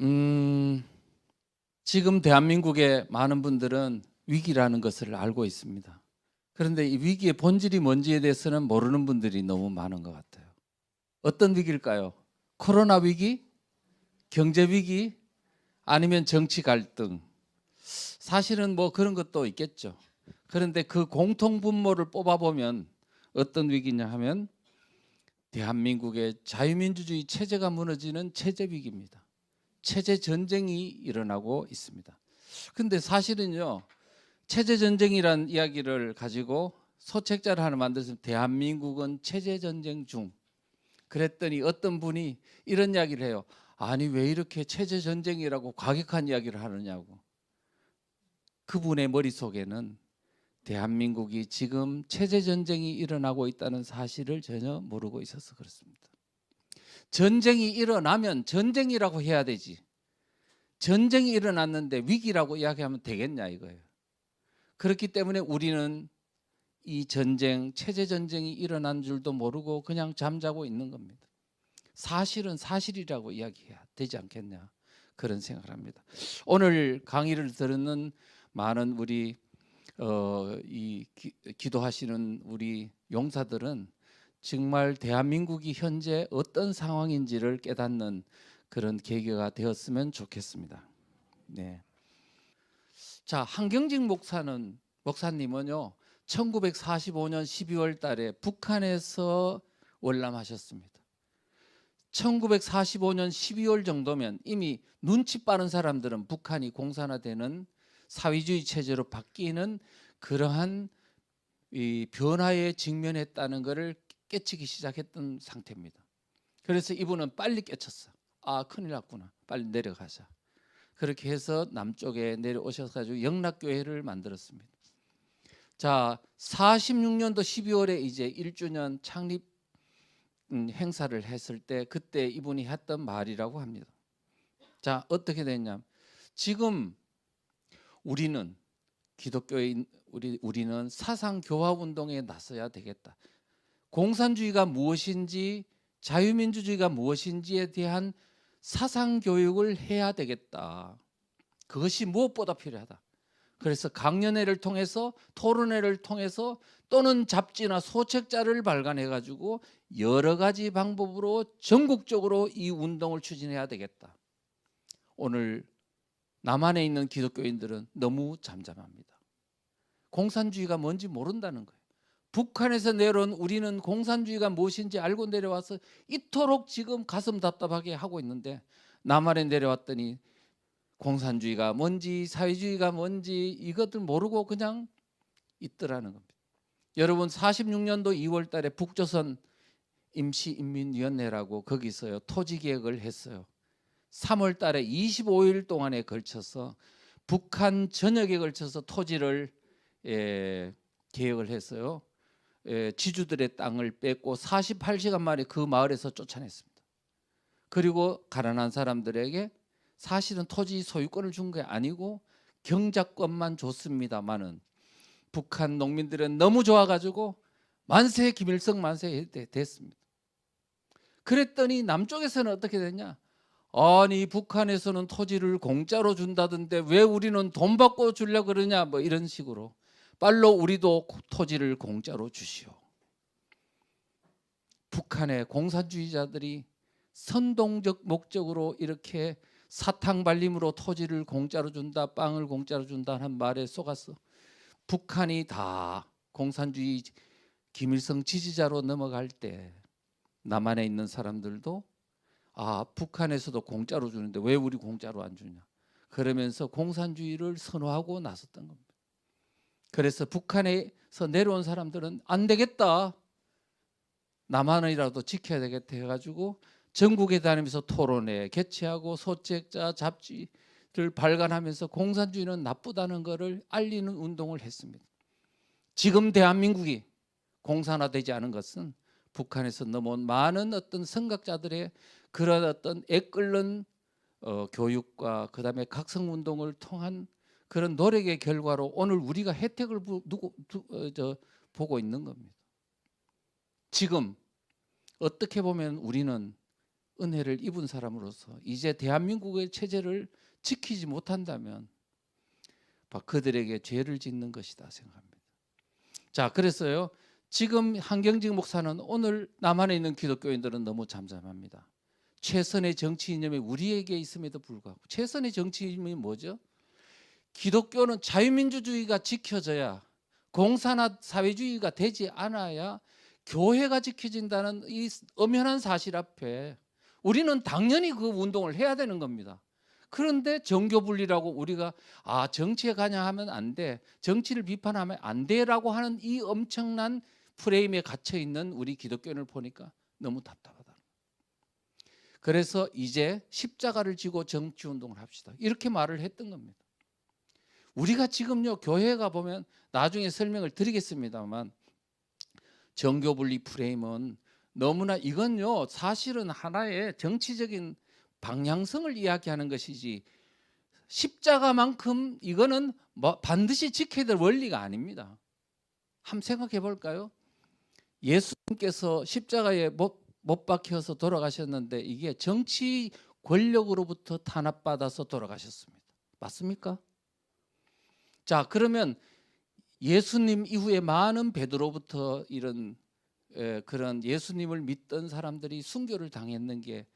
음, 지금 대한민국의 많은 분들은 위기라는 것을 알고 있습니다. 그런데 이 위기의 본질이 뭔지에 대해서는 모르는 분들이 너무 많은 것 같아요. 어떤 위기일까요? 코로나 위기? 경제 위기? 아니면 정치 갈등? 사실은 뭐 그런 것도 있겠죠. 그런데 그 공통 분모를 뽑아보면 어떤 위기냐 하면 대한민국의 자유민주주의 체제가 무너지는 체제 위기입니다. 체제 전쟁이 일어나고 있습니다. 근데 사실은요, 체제 전쟁이란 이야기를 가지고 소책자를 하나 만들어서 대한민국은 체제 전쟁 중. 그랬더니 어떤 분이 이런 이야기를 해요. 아니 왜 이렇게 체제 전쟁이라고 과격한 이야기를 하느냐고. 그분의 머릿속에는 대한민국이 지금 체제 전쟁이 일어나고 있다는 사실을 전혀 모르고 있어서 그렇습니다. 전쟁이 일어나면 전쟁이라고 해야 되지. 전쟁이 일어났는데 위기라고 이야기하면 되겠냐 이거예요. 그렇기 때문에 우리는 이 전쟁, 체제 전쟁이 일어난 줄도 모르고 그냥 잠자고 있는 겁니다. 사실은 사실이라고 이야기해야 되지 않겠냐 그런 생각을 합니다. 오늘 강의를 듣는 많은 우리 기도하시는 우리 용사들은 정말 대한민국이 현재 어떤 상황인지를 깨닫는 그런 계기가 되었으면 좋겠습니다. 네. 자, 한경직 목사님은요. 1945년 12월 달에 북한에서 월남하셨습니다. 1945년 12월 정도면 이미 눈치 빠른 사람들은 북한이 공산화되는 사회주의 체제로 바뀌는 그러한 이 변화에 직면했다는 것을 깨치기 시작했던 상태입니다. 그래서 이분은 빨리 깨쳤어. 아, 큰일 났구나. 빨리 내려가자. 그렇게 해서 남쪽에 내려오셔서 영락교회를 만들었습니다. 자, 46년도 12월에 이제 1주년 창립 행사를 했을 때 그때 이분이 했던 말이라고 합니다. 자, 어떻게 됐냐? 지금 우리는 기독교인 우리는 사상 교화 운동에 나서야 되겠다. 공산주의가 무엇인지 자유민주주의가 무엇인지에 대한 사상 교육을 해야 되겠다. 그것이 무엇보다 필요하다. 그래서 강연회를 통해서 토론회를 통해서 또는 잡지나 소책자를 발간해 가지고 여러 가지 방법으로 전국적으로 이 운동을 추진해야 되겠다. 오늘 남한에 있는 기독교인들은 너무 잠잠합니다. 공산주의가 뭔지 모른다는 거예요. 북한에서 내려온 우리는 공산주의가 무엇인지 알고 내려와서 이토록 지금 가슴 답답하게 하고 있는데 남한에 내려왔더니 공산주의가 뭔지 사회주의가 뭔지 이것들 모르고 그냥 있더라는 겁니다. 여러분 46년도 2월 달에 북조선 임시인민위원회라고 거기서요 토지 계획을 했어요. 3월 달에 25일 동안에 걸쳐서 북한 전역에 걸쳐서 토지를 계획을 했어요. 지주들의 땅을 뺏고 48시간 만에 그 마을에서 쫓아냈습니다. 그리고 가난한 사람들에게 사실은 토지 소유권을 준 게 아니고 경작권만 줬습니다마는 북한 농민들은 너무 좋아가지고 만세 김일성 만세 됐습니다. 그랬더니 남쪽에서는 어떻게 됐냐? 아니 북한에서는 토지를 공짜로 준다던데 왜 우리는 돈 받고 주려고 그러냐 뭐 이런 식으로 빨로 우리도 토지를 공짜로 주시오. 북한의 공산주의자들이 선동적 목적으로 이렇게 사탕 발림으로 토지를 공짜로 준다, 빵을 공짜로 준다는 말에 속아서 북한이 다 공산주의 김일성 지지자로 넘어갈 때 남한에 있는 사람들도 아, 북한에서도 공짜로 주는데 왜 우리 공짜로 안 주냐. 그러면서 공산주의를 선호하고 나섰던 겁니다. 그래서 북한에서 내려온 사람들은 안 되겠다. 남한이라도 지켜야 되겠다 해가지고 전국에 다니면서 토론회 개최하고 소책자 잡지를 발간하면서 공산주의는 나쁘다는 것을 알리는 운동을 했습니다. 지금 대한민국이 공산화되지 않은 것은 북한에서 넘어온 많은 어떤 선각자들의 그런 어떤 애끓는 교육과 그다음에 각성운동을 통한 그런 노력의 결과로 오늘 우리가 혜택을 보고 있는 겁니다. 지금 어떻게 보면 우리는 은혜를 입은 사람으로서 이제 대한민국의 체제를 지키지 못한다면 그들에게 죄를 짓는 것이다 생각합니다. 자, 그래서요. 지금 한경직 목사는 오늘 남한에 있는 기독교인들은 너무 잠잠합니다. 최선의 정치 이념이 우리에게 있음에도 불구하고 최선의 정치 이념이 뭐죠? 기독교는 자유민주주의가 지켜져야 공산화 사회주의가 되지 않아야 교회가 지켜진다는 이 엄연한 사실 앞에 우리는 당연히 그 운동을 해야 되는 겁니다. 그런데 정교분리라고 우리가 정치에 관여하면 안 돼, 정치를 비판하면 안 돼라고 하는 이 엄청난 프레임에 갇혀 있는 우리 기독교인을 보니까 너무 답답하다. 그래서 이제 십자가를 지고 정치 운동을 합시다. 이렇게 말을 했던 겁니다. 우리가 지금요 교회에 가 보면 나중에 설명을 드리겠습니다만 정교분리 프레임은 너무나 이건요 사실은 하나의 정치적인 방향성을 이야기하는 것이지 십자가만큼 이거는 반드시 지켜야 될 원리가 아닙니다. 한번 생각해 볼까요? 예수님께서 십자가에 못 박혀서 돌아가셨는데 이게 정치 권력으로부터 탄압받아서 돌아가셨습니다. 맞습니까? 자, 그러면 예수님 이후에 많은 베드로부터 이런 그런 예수님을 믿던 사람들이 순교를 당했는 게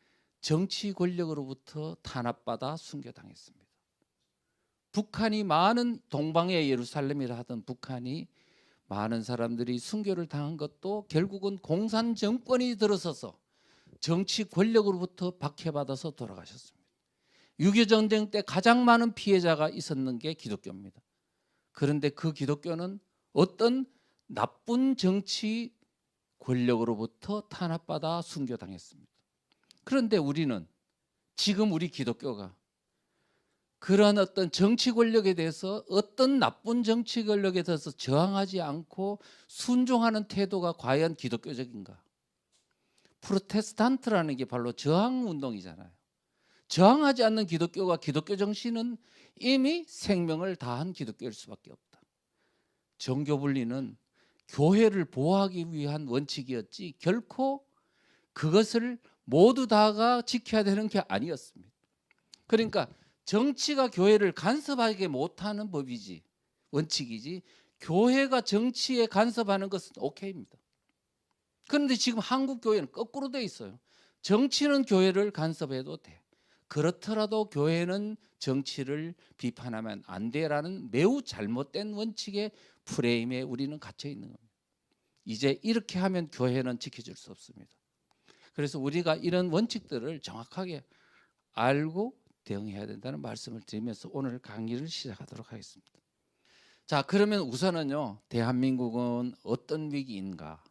정치 권력으로부터 탄압받아 순교당했습니다. 북한이 많은 동방의 예루살렘이라 하던 북한이 많은 사람들이 순교를 당한 것도 결국은 공산 정권이 들어서서 정치 권력으로부터 박해받아서 돌아가셨습니다. 6.25 전쟁 때 가장 많은 피해자가 있었는 게 기독교입니다. 그런데 그 기독교는 어떤 나쁜 정치 권력으로부터 탄압받아 순교당했습니다. 그런데 우리는 지금 우리 기독교가 그런 어떤 정치 권력에 대해서 어떤 나쁜 정치 권력에 대해서 저항하지 않고 순종하는 태도가 과연 기독교적인가? 프로테스탄트라는 게 바로 저항 운동이잖아요. 저항하지 않는 기독교가 기독교 정신은 이미 생명을 다한 기독교일 수밖에 없다. 정교분리는 교회를 보호하기 위한 원칙이었지 결코 그것을 모두 다가 지켜야 되는 게 아니었습니다. 그러니까 정치가 교회를 간섭하게 못하는 법이지 원칙이지 교회가 정치에 간섭하는 것은 오케이입니다. 그런데 지금 한국 교회는 거꾸로 돼 있어요. 정치는 교회를 간섭해도 돼. 그렇더라도 교회는 정치를 비판하면 안 돼라는 매우 잘못된 원칙의 프레임에 우리는 갇혀 있는 겁니다. 이제 이렇게 하면 교회는 지켜줄 수 없습니다. 그래서 우리가 이런 원칙들을 정확하게 알고 대응해야 된다는 말씀을 드리면서 오늘 강의를 시작하도록 하겠습니다. 자, 그러면 우선은요, 대한민국은 어떤 위기인가?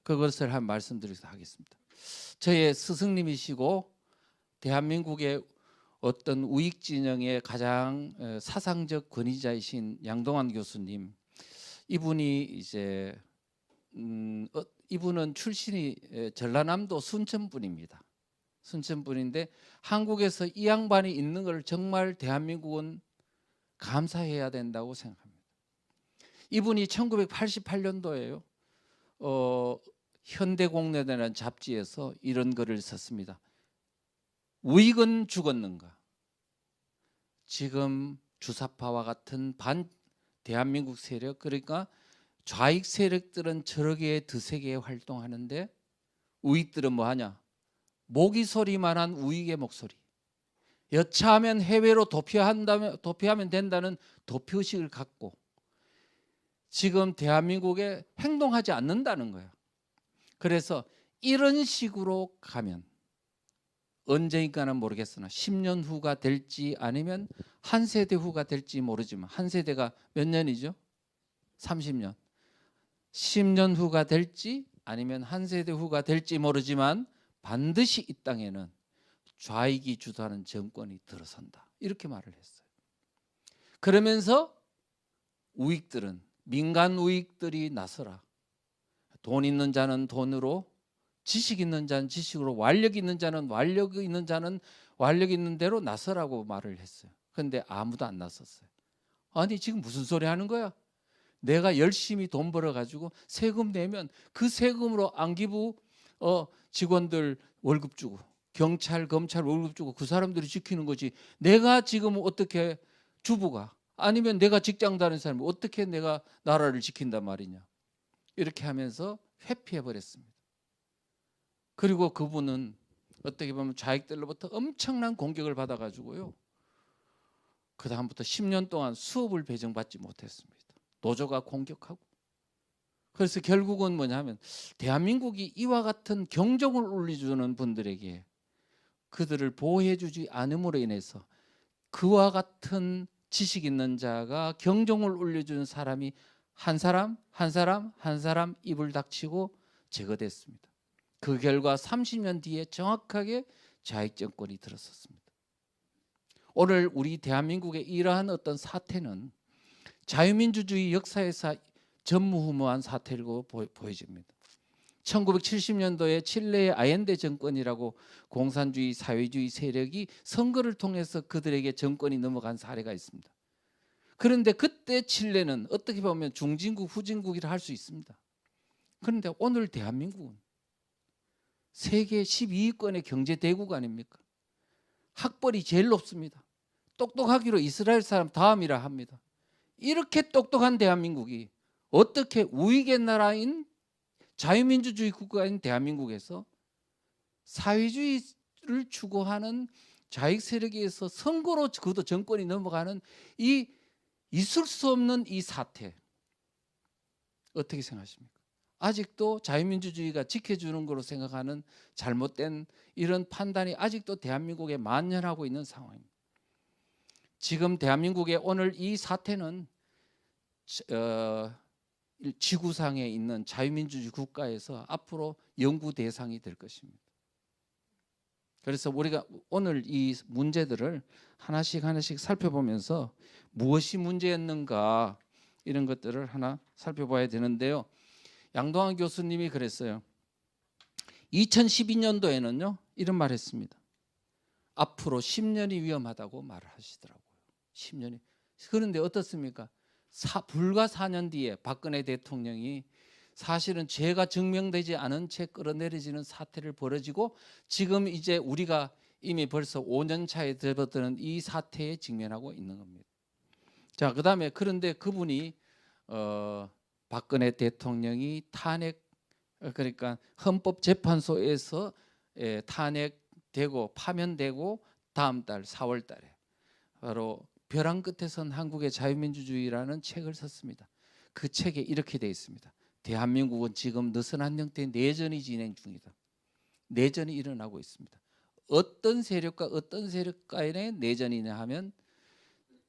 그것을 한 말씀드리도록 하겠습니다. 저의 스승님이시고 대한민국의 어떤 우익 진영의 가장 사상적 권위자이신 양동완 교수님, 이분이 이제 이분은 출신이 전라남도 순천분입니다. 순천분인데 한국에서 이 양반이 있는 걸 정말 대한민국은 감사해야 된다고 생각합니다. 이분이 1988년도에요. 현대공론이라는 잡지에서 이런 글을 썼습니다. 우익은 죽었는가? 지금 주사파와 같은 반 대한민국 세력, 그러니까 좌익 세력들은 저렇게 드세게 활동하는데 우익들은 뭐하냐? 모기 소리만한 우익의 목소리. 여차하면 해외로 도피하면 된다는 도피의식을 갖고 지금 대한민국에 행동하지 않는다는 거예요. 그래서 이런 식으로 가면 언제인가는 모르겠으나 10년 후가 될지 아니면 한 세대 후가 될지 모르지만 한 세대가 몇 년이죠? 30년. 10년 후가 될지 아니면 한 세대 후가 될지 모르지만 반드시 이 땅에는 좌익이 주도하는 정권이 들어선다. 이렇게 말을 했어요. 그러면서 우익들은 민간 우익들이 나서라. 돈 있는 자는 돈으로, 지식 있는 자는 지식으로, 완력 있는 자는 완력 있는 자는 완력 있는 대로 나서라고 말을 했어요. 그런데 아무도 안 나섰어요. 아니 지금 무슨 소리 하는 거야? 내가 열심히 돈 벌어가지고 세금 내면 그 세금으로 안기부 직원들 월급 주고 경찰, 검찰 월급 주고 그 사람들이 지키는 거지. 내가 지금 어떻게 주부가 아니면 내가 직장 다니는 사람이 어떻게 내가 나라를 지킨단 말이냐. 이렇게 하면서 회피해 버렸습니다. 그리고 그분은 어떻게 보면 좌익들로부터 엄청난 공격을 받아가지고요. 그 다음부터 10년 동안 수업을 배정받지 못했습니다. 노조가 공격하고. 그래서 결국은 뭐냐면 대한민국이 이와 같은 경종을 울려주는 분들에게 그들을 보호해주지 않음으로 인해서 그와 같은 지식 있는 자가 경종을 울려주는 사람이 한 사람 입을 닥치고 제거됐습니다. 그 결과 30년 뒤에 정확하게 좌익 정권이 들었었습니다. 오늘 우리 대한민국의 이러한 어떤 사태는 자유민주주의 역사에서 전무후무한 사태라고 보여집니다. 1970년도에 칠레의 아옌데 정권이라고 공산주의 사회주의 세력이 선거를 통해서 그들에게 정권이 넘어간 사례가 있습니다. 그런데 그때 칠레는 어떻게 보면 중진국 후진국이라 할 수 있습니다. 그런데 오늘 대한민국은 세계 12위권의 경제대국 아닙니까? 학벌이 제일 높습니다. 똑똑하기로 이스라엘 사람 다음이라 합니다. 이렇게 똑똑한 대한민국이 어떻게 우익의 나라인 자유민주주의 국가인 대한민국에서 사회주의를 추구하는 좌익 세력에 의해서 선거로 그도 정권이 넘어가는 이 있을 수 없는 이 사태 어떻게 생각하십니까? 아직도 자유민주주의가 지켜주는 거로 생각하는 잘못된 이런 판단이 아직도 대한민국에 만연하고 있는 상황입니다. 지금 대한민국의 오늘 이 사태는 지구상에 있는 자유민주주의 국가에서 앞으로 연구 대상이 될 것입니다. 그래서 우리가 오늘 이 문제들을 하나씩 살펴보면서 무엇이 문제였는가 이런 것들을 하나 살펴봐야 되는데요. 양동환 교수님이 그랬어요. 2012년도에는요 이런 말 했습니다. 앞으로 10년이 위험하다고 말을 하시더라고요. 10년이. 그런데 어떻습니까? 불과 4년 뒤에 박근혜 대통령이 사실은 죄가 증명되지 않은 채 끌어내려지는 사태를 벌어지고 지금 이제 우리가 이미 벌써 5년 차에 접어드는 이 사태에 직면하고 있는 겁니다. 자, 그다음에 그런데 그분이 박근혜 대통령이 탄핵 그러니까 헌법재판소에서 탄핵되고 파면되고 다음 달 4월 달에 바로 벼랑 끝에 선 한국의 자유민주주의라는 책을 썼습니다. 그 책에 이렇게 되어 있습니다. 대한민국은 지금 느슨한 형태의 내전이 진행 중이다. 내전이 일어나고 있습니다. 어떤 세력과 어떤 세력 간의 내전이냐 하면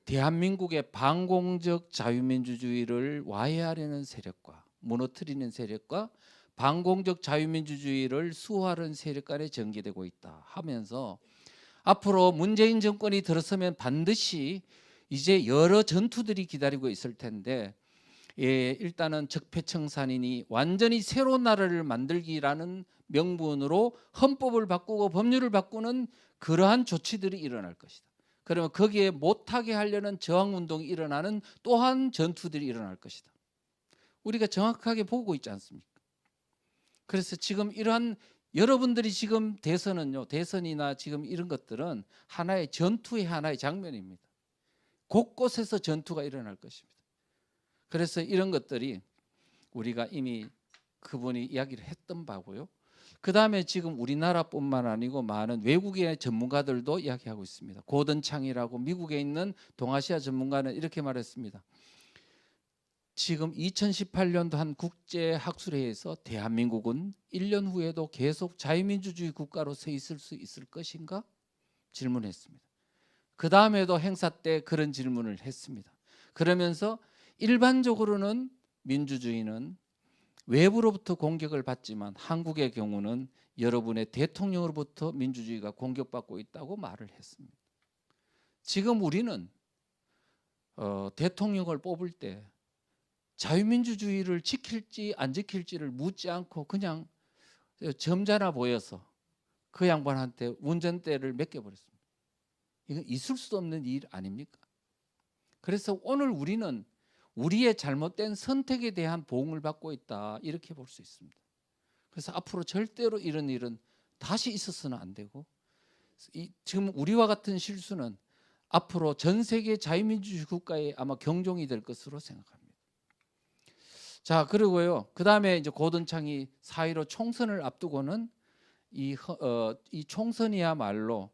대한민국의 반공적 자유민주주의를 와해하려는 세력과 무너뜨리는 세력과 반공적 자유민주주의를 수호하려는 세력 간에 전개되고 있다 하면서 앞으로 문재인 정권이 들어서면 반드시 이제 여러 전투들이 기다리고 있을 텐데 일단은 적폐청산이니 완전히 새로운 나라를 만들기라는 명분으로 헌법을 바꾸고 법률을 바꾸는 그러한 조치들이 일어날 것이다. 그러면 거기에 못하게 하려는 저항운동이 일어나는 또한 전투들이 일어날 것이다. 우리가 정확하게 보고 있지 않습니까? 그래서 지금 이러한 여러분들이 지금 대선이나 지금 이런 것들은 하나의 전투의 하나의 장면입니다. 곳곳에서 전투가 일어날 것입니다. 그래서 이런 것들이 우리가 이미 그분이 이야기를 했던 바고요. 그 다음에 지금 우리나라뿐만 아니고 많은 외국의 전문가들도 이야기하고 있습니다. 고든 창이라고 미국에 있는 동아시아 전문가는 이렇게 말했습니다. 지금 2018년도 한 국제학술회의에서 대한민국은 1년 후에도 계속 자유민주주의 국가로 서 있을 수 있을 것인가? 질문했습니다. 그 다음에도 행사 때 그런 질문을 했습니다. 그러면서 일반적으로는 민주주의는 외부로부터 공격을 받지만 한국의 경우는 여러분의 대통령으로부터 민주주의가 공격받고 있다고 말을 했습니다. 지금 우리는 대통령을 뽑을 때 자유민주주의를 지킬지 안 지킬지를 묻지 않고 그냥 점잖아 보여서 그 양반한테 운전대를 맡겨버렸습니다. 이건 있을 수 없는 일 아닙니까? 그래서 오늘 우리는 우리의 잘못된 선택에 대한 보응을 받고 있다 이렇게 볼 수 있습니다. 그래서 앞으로 절대로 이런 일은 다시 있어서는 안 되고 지금 우리와 같은 실수는 앞으로 전 세계 자유민주주의 국가에 아마 경종이 될 것으로 생각합니다. 자, 그리고요. 그다음에 이제 고든창이 4.15 총선을 앞두고는 이 총선이야말로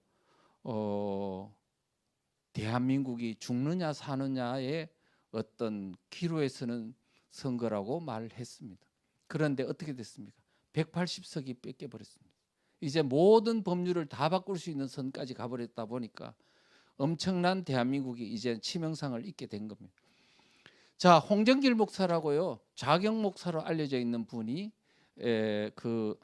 대한민국이 죽느냐 사느냐의 어떤 기로에 서는 선거라고 말을 했습니다. 그런데 어떻게 됐습니까? 180석이 뺏겨버렸습니다. 이제 모든 법률을 다 바꿀 수 있는 선까지 가버렸다 보니까 엄청난 대한민국이 이제 치명상을 입게 된 겁니다. 자, 홍정길 목사라고요, 자경 목사로 알려져 있는 분이 그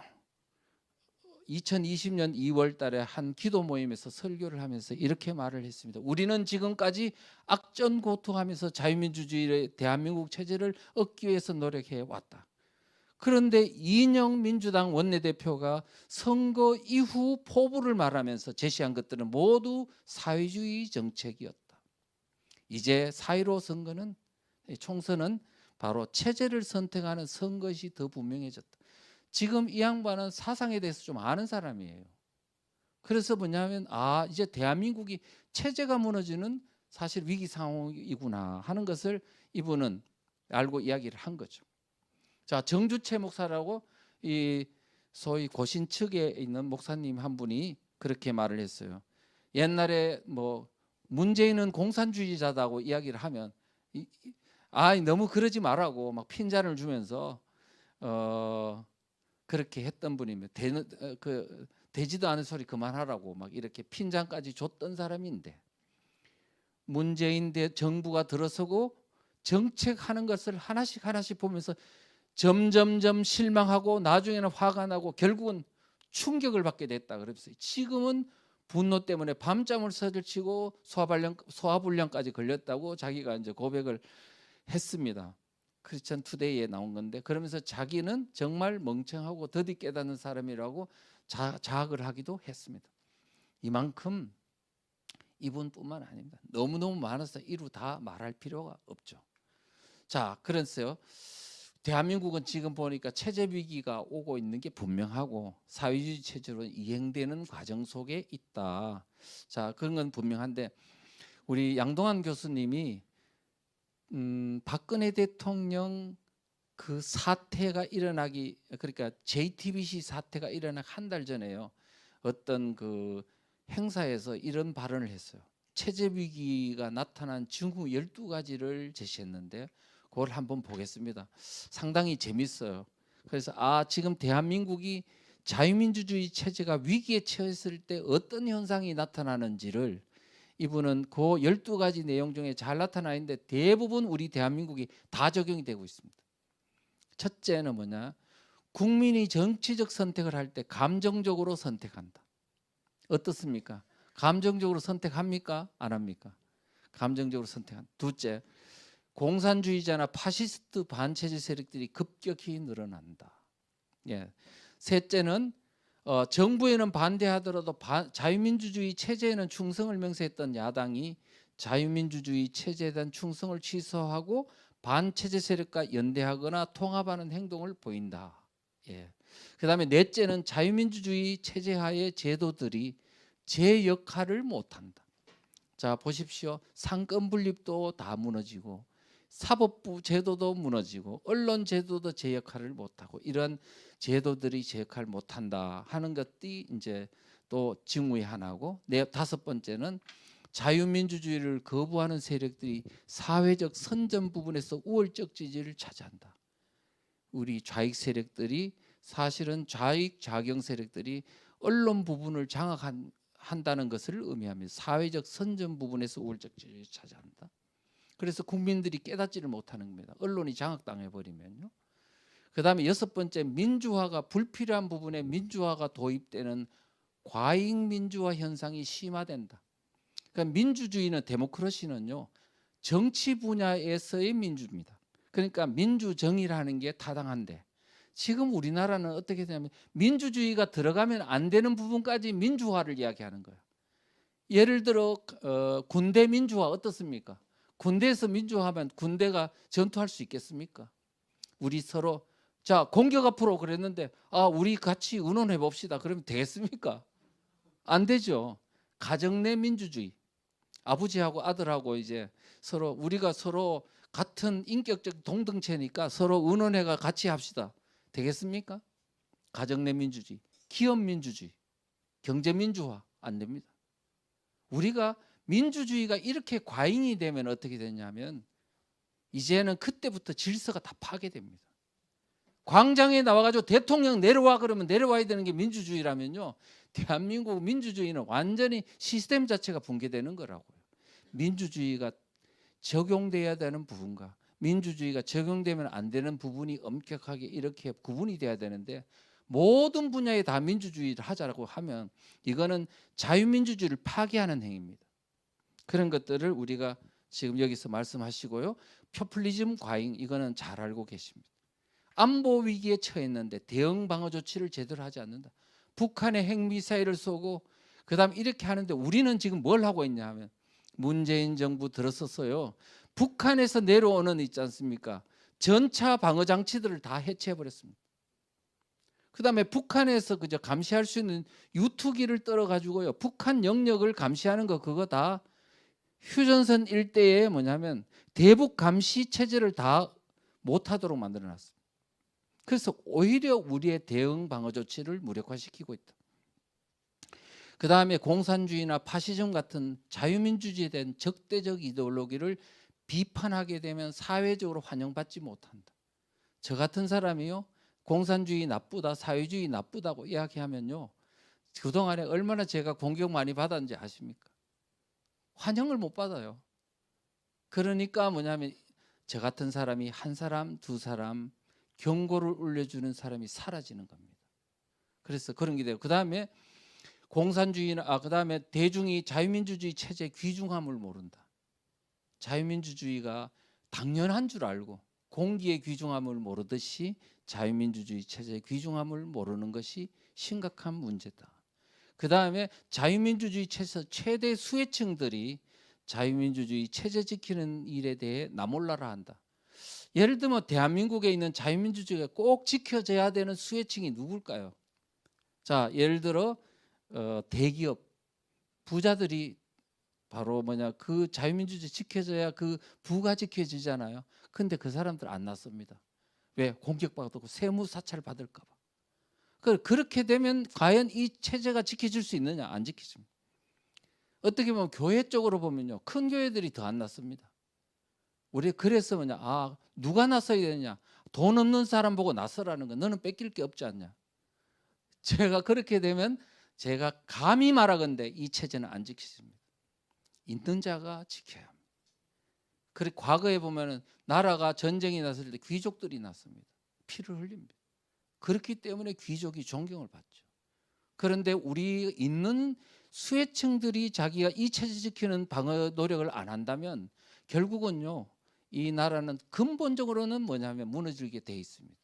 2020년 2월 달에 한 기도 모임에서 설교를 하면서 이렇게 말을 했습니다. 우리는 지금까지 악전고투하면서 자유민주주의의 대한민국 체제를 얻기 위해서 노력해 왔다. 그런데 이인영 민주당 원내대표가 선거 이후 포부를 말하면서 제시한 것들은 모두 사회주의 정책이었다. 이제 4.15 선거는, 총선은 바로 체제를 선택하는 선것이 더 분명해졌다. 지금 이 양반은 사상에 대해서 좀 아는 사람이에요. 그래서 뭐냐면 이제 대한민국이 체제가 무너지는 사실 위기 상황이구나 하는 것을 이분은 알고 이야기를 한 거죠. 자, 정주채 목사라고 이 소위 고신 측에 있는 목사님 한 분이 그렇게 말을 했어요. 옛날에 뭐 문재인은 공산주의자다고 이야기를 하면 너무 그러지 말라고 막 핀잔을 주면서 그렇게 했던 분이면 되지도 않은 소리 그만하라고 막 이렇게 핀잔까지 줬던 사람인데, 문재인 정부가 들어서고 정책하는 것을 하나씩 하나씩 보면서 점점점 실망하고 나중에는 화가 나고 결국은 충격을 받게 됐다 그랬어요. 지금은 분노 때문에 밤잠을 설치고 소화불량까지 걸렸다고 자기가 이제 고백을 했습니다. 크리스천 투데이에 나온 건데, 그러면서 자기는 정말 멍청하고 더디 깨닫는 사람이라고 자학을 하기도 했습니다. 이만큼 이분뿐만 아닙니다. 너무너무 많아서 이루 다 말할 필요가 없죠. 자, 그랬어요. 대한민국은 지금 보니까 체제 위기가 오고 있는 게 분명하고 사회주의 체제로 이행되는 과정 속에 있다. 자, 그런 건 분명한데, 우리 양동환 교수님이 박근혜 대통령 그 사태가 일어나기, 그러니까 JTBC 사태가 일어나기 한 달 전에요, 어떤 그 행사에서 이런 발언을 했어요. 체제 위기가 나타난 징후 12가지를 제시했는데 그걸 한번 보겠습니다. 상당히 재밌어요. 그래서 지금 대한민국이 자유민주주의 체제가 위기에 처했을 때 어떤 현상이 나타나는지를 이분은 그 12가지 내용 중에 잘 나타나 있는데 대부분 우리 대한민국이 다 적용이 되고 있습니다. 첫째는 뭐냐? 국민이 정치적 선택을 할 때 감정적으로 선택한다. 어떻습니까? 감정적으로 선택합니까? 안 합니까? 감정적으로 선택한다. 둘째, 공산주의자나 파시스트 반체제 세력들이 급격히 늘어난다. 셋째는 정부에는 반대하더라도 자유민주주의 체제에는 충성을 명세했던 야당이 자유민주주의 체제에 대한 충성을 취소하고 반체제 세력과 연대하거나 통합하는 행동을 보인다. 그다음에 넷째는 자유민주주의 체제하의 제도들이 제 역할을 못한다. 자, 보십시오. 상권 분립도 다 무너지고 사법부 제도도 무너지고 언론 제도도 제 역할을 못하고 이런 제도들이 제 역할을 못한다 하는 것이 이제 또 징후의 하나고, 다섯 번째는 자유민주주의를 거부하는 세력들이 사회적 선전 부분에서 우월적 지지를 차지한다. 우리 좌익 세력들이, 사실은 좌익 좌경 세력들이 언론 부분을 장악한다는 것을 의미합니다. 사회적 선전 부분에서 우월적 지지를 차지한다. 그래서 국민들이 깨닫지를 못하는 겁니다. 언론이 장악당해 버리면요. 그다음에 여섯 번째, 민주화가 불필요한 부분에 민주화가 도입되는 과잉 민주화 현상이 심화된다. 그러니까 민주주의는, 데모크라시는요, 정치 분야에서의 민주입니다. 그러니까 민주정의라는 게 타당한데 지금 우리나라는 어떻게 되냐면 민주주의가 들어가면 안 되는 부분까지 민주화를 이야기하는 거예요. 예를 들어 군대 민주화 어떻습니까? 군대에서 민주화하면 군대가 전투할 수 있겠습니까? 우리 서로 자 공격 앞으로 그랬는데 우리 같이 의논해 봅시다. 그러면 되겠습니까? 안 되죠. 가정 내 민주주의. 아버지하고 아들하고 이제 서로 우리가 서로 같은 인격적 동등체니까 서로 의논해가 같이 합시다. 되겠습니까? 가정 내 민주주의, 기업 민주주의, 경제 민주화 안 됩니다. 우리가 민주주의가 이렇게 과잉이 되면 어떻게 되냐면 이제는 그때부터 질서가 다 파괴됩니다. 광장에 나와가지고 대통령 내려와 그러면 내려와야 되는 게 민주주의라면요, 대한민국 민주주의는 완전히 시스템 자체가 붕괴되는 거라고요. 민주주의가 적용돼야 되는 부분과 민주주의가 적용되면 안 되는 부분이 엄격하게 이렇게 구분이 돼야 되는데, 모든 분야에 다 민주주의를 하자라고 하면 이거는 자유민주주의를 파괴하는 행위입니다. 그런 것들을 우리가 지금 여기서 말씀하시고요. 포퓰리즘 과잉, 이거는 잘 알고 계십니다. 안보 위기에 처했는데 대응 방어 조치를 제대로 하지 않는다. 북한의 핵미사일을 쏘고 그다음 이렇게 하는데 우리는 지금 뭘 하고 있냐 하면, 문재인 정부 들었었어요. 북한에서 내려오는 있지 않습니까? 전차 방어 장치들을 다 해체해 버렸습니다. 그다음에 북한에서 그저 감시할 수 있는 유투기를 떨어 가지고요, 북한 영역을 감시하는 거 그거 다 휴전선 일대에 뭐냐면 대북 감시 체제를 다 못하도록 만들어 놨습니다. 그래서 오히려 우리의 대응 방어 조치를 무력화시키고 있다. 그 다음에 공산주의나 파시즘 같은 자유민주주의에 대한 적대적 이데올로기를 비판하게 되면 사회적으로 환영받지 못한다. 저 같은 사람이요, 공산주의 나쁘다, 사회주의 나쁘다고 이야기하면요, 그동안에 얼마나 제가 공격 많이 받았는지 아십니까? 환영을 못 받아요. 그러니까 뭐냐면 저 같은 사람이 한 사람, 두 사람 경고를 울려주는 사람이 사라지는 겁니다. 그래서 그런 게 돼요. 그 다음에 공산주의나 그 다음에 대중이 자유민주주의 체제 귀중함을 모른다. 자유민주주의가 당연한 줄 알고 공기의 귀중함을 모르듯이 자유민주주의 체제의 귀중함을 모르는 것이 심각한 문제다. 그 다음에 자유민주주의 체제 최대 수혜층들이 자유민주주의 체제 지키는 일에 대해 나몰라라 한다. 예를 들면 대한민국에 있는 자유민주주의가 꼭 지켜져야 되는 수혜층이 누굴까요? 자, 예를 들어 대기업 부자들이 바로 뭐냐, 그 자유민주주의 지켜져야 그 부가 지켜지잖아요. 근데 그 사람들 안 났습니다. 왜? 공격받고 세무 사찰 받을까 봐. 그렇게 되면 과연 이 체제가 지켜질 수 있느냐? 안 지켜집니다. 어떻게 보면 교회 쪽으로 보면요, 큰 교회들이 더 안 났습니다. 우리 그래서 뭐냐, 누가 나서야 되느냐? 돈 없는 사람 보고 나서라는 거. 너는 뺏길 게 없지 않냐? 제가 그렇게 되면 제가 감히 말하건대 이 체제는 안 지켜집니다. 있는 자가 지켜야 합니다. 그래, 과거에 보면은 나라가 전쟁이 났을 때 귀족들이 났습니다. 피를 흘립니다. 그렇기 때문에 귀족이 존경을 받죠. 그런데 우리 있는 수혜층들이 자기가 이 체제 지키는 방어 노력을 안 한다면 결국은요, 이 나라는 근본적으로는 뭐냐면 무너지게 돼 있습니다.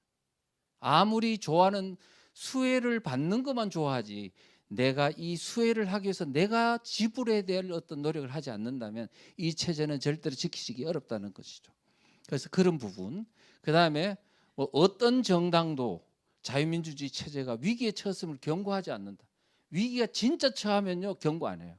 아무리 좋아하는 수혜를 받는 것만 좋아하지 내가 이 수혜를 하기 위해서 내가 지불해야 될 어떤 노력을 하지 않는다면 이 체제는 절대로 지키기 어렵다는 것이죠. 그래서 그런 부분, 그 다음에 뭐 어떤 정당도 자유민주주의 체제가 위기에 처했음을 경고하지 않는다. 위기가 진짜 처하면요, 경고 안 해요.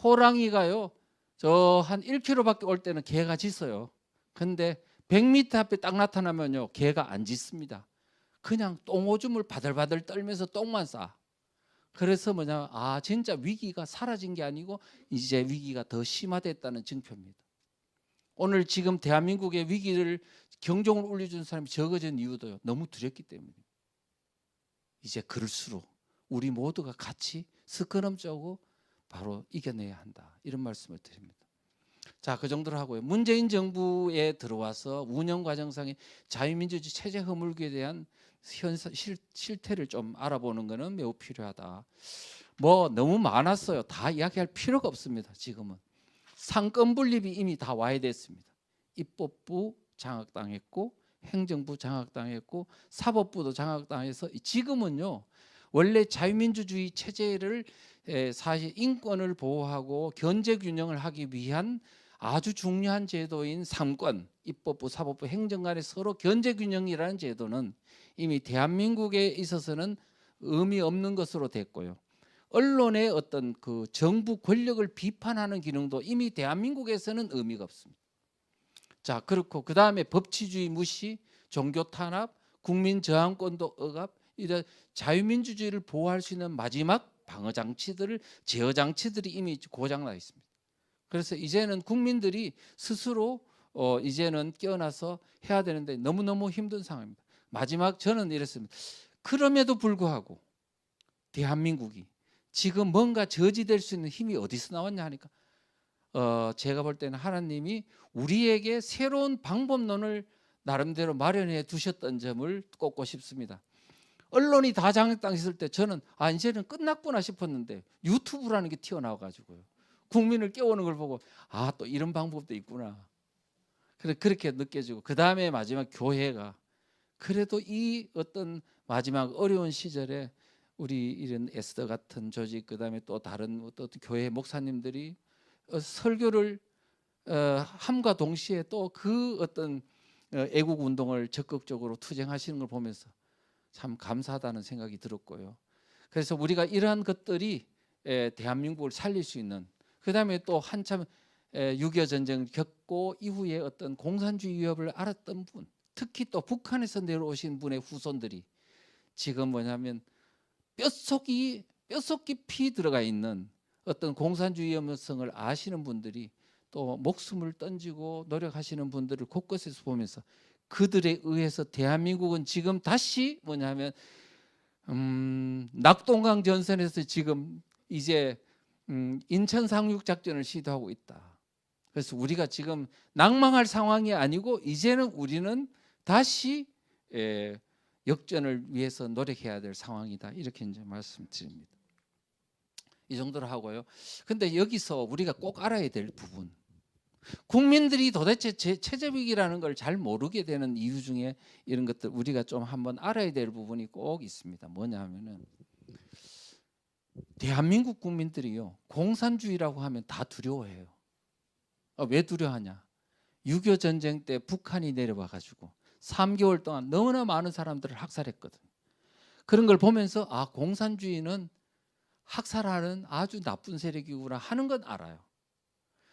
호랑이가요, 저 한 1km밖에 올 때는 개가 짖어요. 근데 100m 앞에 딱 나타나면요, 개가 안 짖습니다. 그냥 똥오줌을 바들바들 떨면서 똥만 싸. 그래서 뭐냐, 진짜 위기가 사라진 게 아니고 이제 위기가 더 심화됐다는 증표입니다. 오늘 지금 대한민국의 위기를 경종을 울려주는 사람이 적어진 이유도요, 너무 두렵기 때문에. 이제 그럴수록 우리 모두가 같이 스크럼 짜고 바로 이겨내야 한다, 이런 말씀을 드립니다. 자, 그 정도로 하고요. 문재인 정부에 들어와서 운영 과정상의 자유민주주의 체제 허물기에 대한 실태를 좀 알아보는 것은 매우 필요하다. 뭐 너무 많았어요. 다 이야기할 필요가 없습니다. 지금은 상권 분립이 이미 다 와해됐습니다. 입법부 장악당했고 행정부 장악당했고 사법부도 장악당해서 지금은요, 원래 자유민주주의 체제를 사실 인권을 보호하고 견제 균형을 하기 위한 아주 중요한 제도인 삼권, 입법부, 사법부, 행정 간의 서로 견제 균형이라는 제도는 이미 대한민국에 있어서는 의미 없는 것으로 됐고요. 언론의 어떤 그 정부 권력을 비판하는 기능도 이미 대한민국에서는 의미가 없습니다. 자, 그렇고 그 다음에 법치주의 무시, 종교 탄압, 국민 저항권도 억압, 이런 자유민주주의를 보호할 수 있는 마지막 방어 장치들을 제어 장치들이 이미 고장나 있습니다. 그래서 이제는 국민들이 스스로 이제는 깨어나서 해야 되는데 너무너무 힘든 상황입니다. 마지막 저는 이랬습니다. 그럼에도 불구하고 대한민국이 지금 뭔가 저지될 수 있는 힘이 어디서 나왔냐 하니까 제가 볼 때는 하나님이 우리에게 새로운 방법론을 나름대로 마련해 두셨던 점을 꼽고 싶습니다. 언론이 다 장악당했을 때 저는 이제는 끝났구나 싶었는데 유튜브라는 게 튀어나와 가지고요. 국민을 깨우는 걸 보고 또 이런 방법도 있구나. 그렇게 느껴지고 그다음에 마지막 교회가 그래도 이 어떤 마지막 어려운 시절에 우리 이런 에스더 같은 조직 그다음에 또 다른 어떤 교회 목사님들이 설교를 함과 동시에 또 그 어떤 애국 운동을 적극적으로 투쟁하시는 걸 보면서 참 감사하다는 생각이 들었고요. 그래서 우리가 이러한 것들이 대한민국을 살릴 수 있는 그다음에 또 한참 6.25 전쟁을 겪고 이후에 어떤 공산주의 위협을 알았던 분 특히 또 북한에서 내려오신 분의 후손들이 지금 뭐냐면 뼛속 깊이 들어가 있는 어떤 공산주의 위험성을 아시는 분들이 또 목숨을 던지고 노력하시는 분들을 곳곳에서 보면서 그들에 의해서 대한민국은 지금 다시 뭐냐면 낙동강 전선에서 지금 이제 인천 상륙 작전을 시도하고 있다. 그래서 우리가 지금 낭망할 상황이 아니고 이제는 우리는 다시 역전을 위해서 노력해야 될 상황이다. 이렇게 이제 말씀드립니다. 이 정도로 하고요. 근데 여기서 우리가 꼭 알아야 될 부분. 국민들이 도대체 체제위기라는 걸 잘 모르게 되는 이유 중에 이런 것들 우리가 좀 한번 알아야 될 부분이 꼭 있습니다. 뭐냐 하면은 대한민국 국민들이요. 공산주의라고 하면 다 두려워해요. 왜 두려워하냐? 6.25 전쟁 때 북한이 내려와 가지고 3개월 동안 너무나 많은 사람들을 학살했거든요. 그런 걸 보면서 공산주의는 학살하는 아주 나쁜 세력이구나 하는 건 알아요.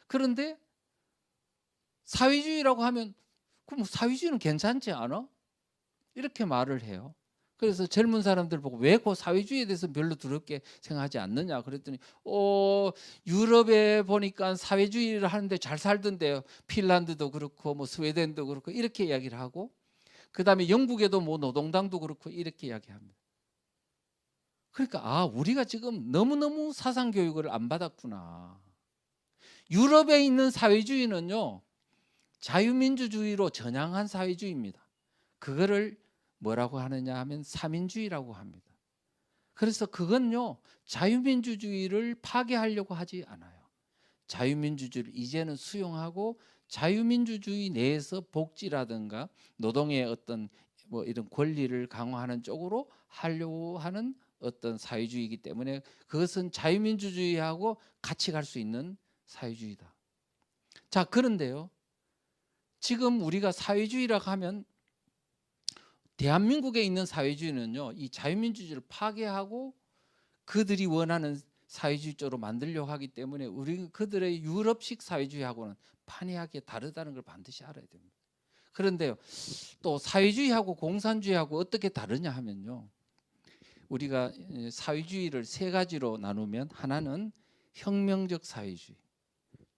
그런데 사회주의라고 하면 그럼 사회주의는 괜찮지 않아? 이렇게 말을 해요. 그래서 젊은 사람들 보고 왜 그 사회주의에 대해서 별로 두렵게 생각하지 않느냐 그랬더니 유럽에 보니까 사회주의를 하는데 잘 살던데요. 핀란드도 그렇고 뭐 스웨덴도 그렇고 이렇게 이야기를 하고 그다음에 영국에도 뭐 노동당도 그렇고 이렇게 이야기합니다. 그러니까 우리가 지금 너무너무 사상 교육을 안 받았구나. 유럽에 있는 사회주의는요. 자유민주주의로 전향한 사회주의입니다. 그거를 뭐라고 하느냐 하면 사민주의라고 합니다. 그래서 그건요. 자유민주주의를 파괴하려고 하지 않아요. 자유민주주의를 이제는 수용하고 자유민주주의 내에서 복지라든가 노동의 어떤 뭐 이런 권리를 강화하는 쪽으로 하려고 하는 어떤 사회주의이기 때문에 그것은 자유민주주의하고 같이 갈 수 있는 사회주의다. 자, 그런데요. 지금 우리가 사회주의라고 하면 대한민국에 있는 사회주의는요. 이 자유민주주의를 파괴하고 그들이 원하는 사회주의 쪽으로 만들려고 하기 때문에 우리 그들의 유럽식 사회주의하고는 판이하게 다르다는 걸 반드시 알아야 됩니다. 그런데요. 또 사회주의하고 공산주의하고 어떻게 다르냐 하면요. 우리가 사회주의를 세 가지로 나누면 하나는 혁명적 사회주의,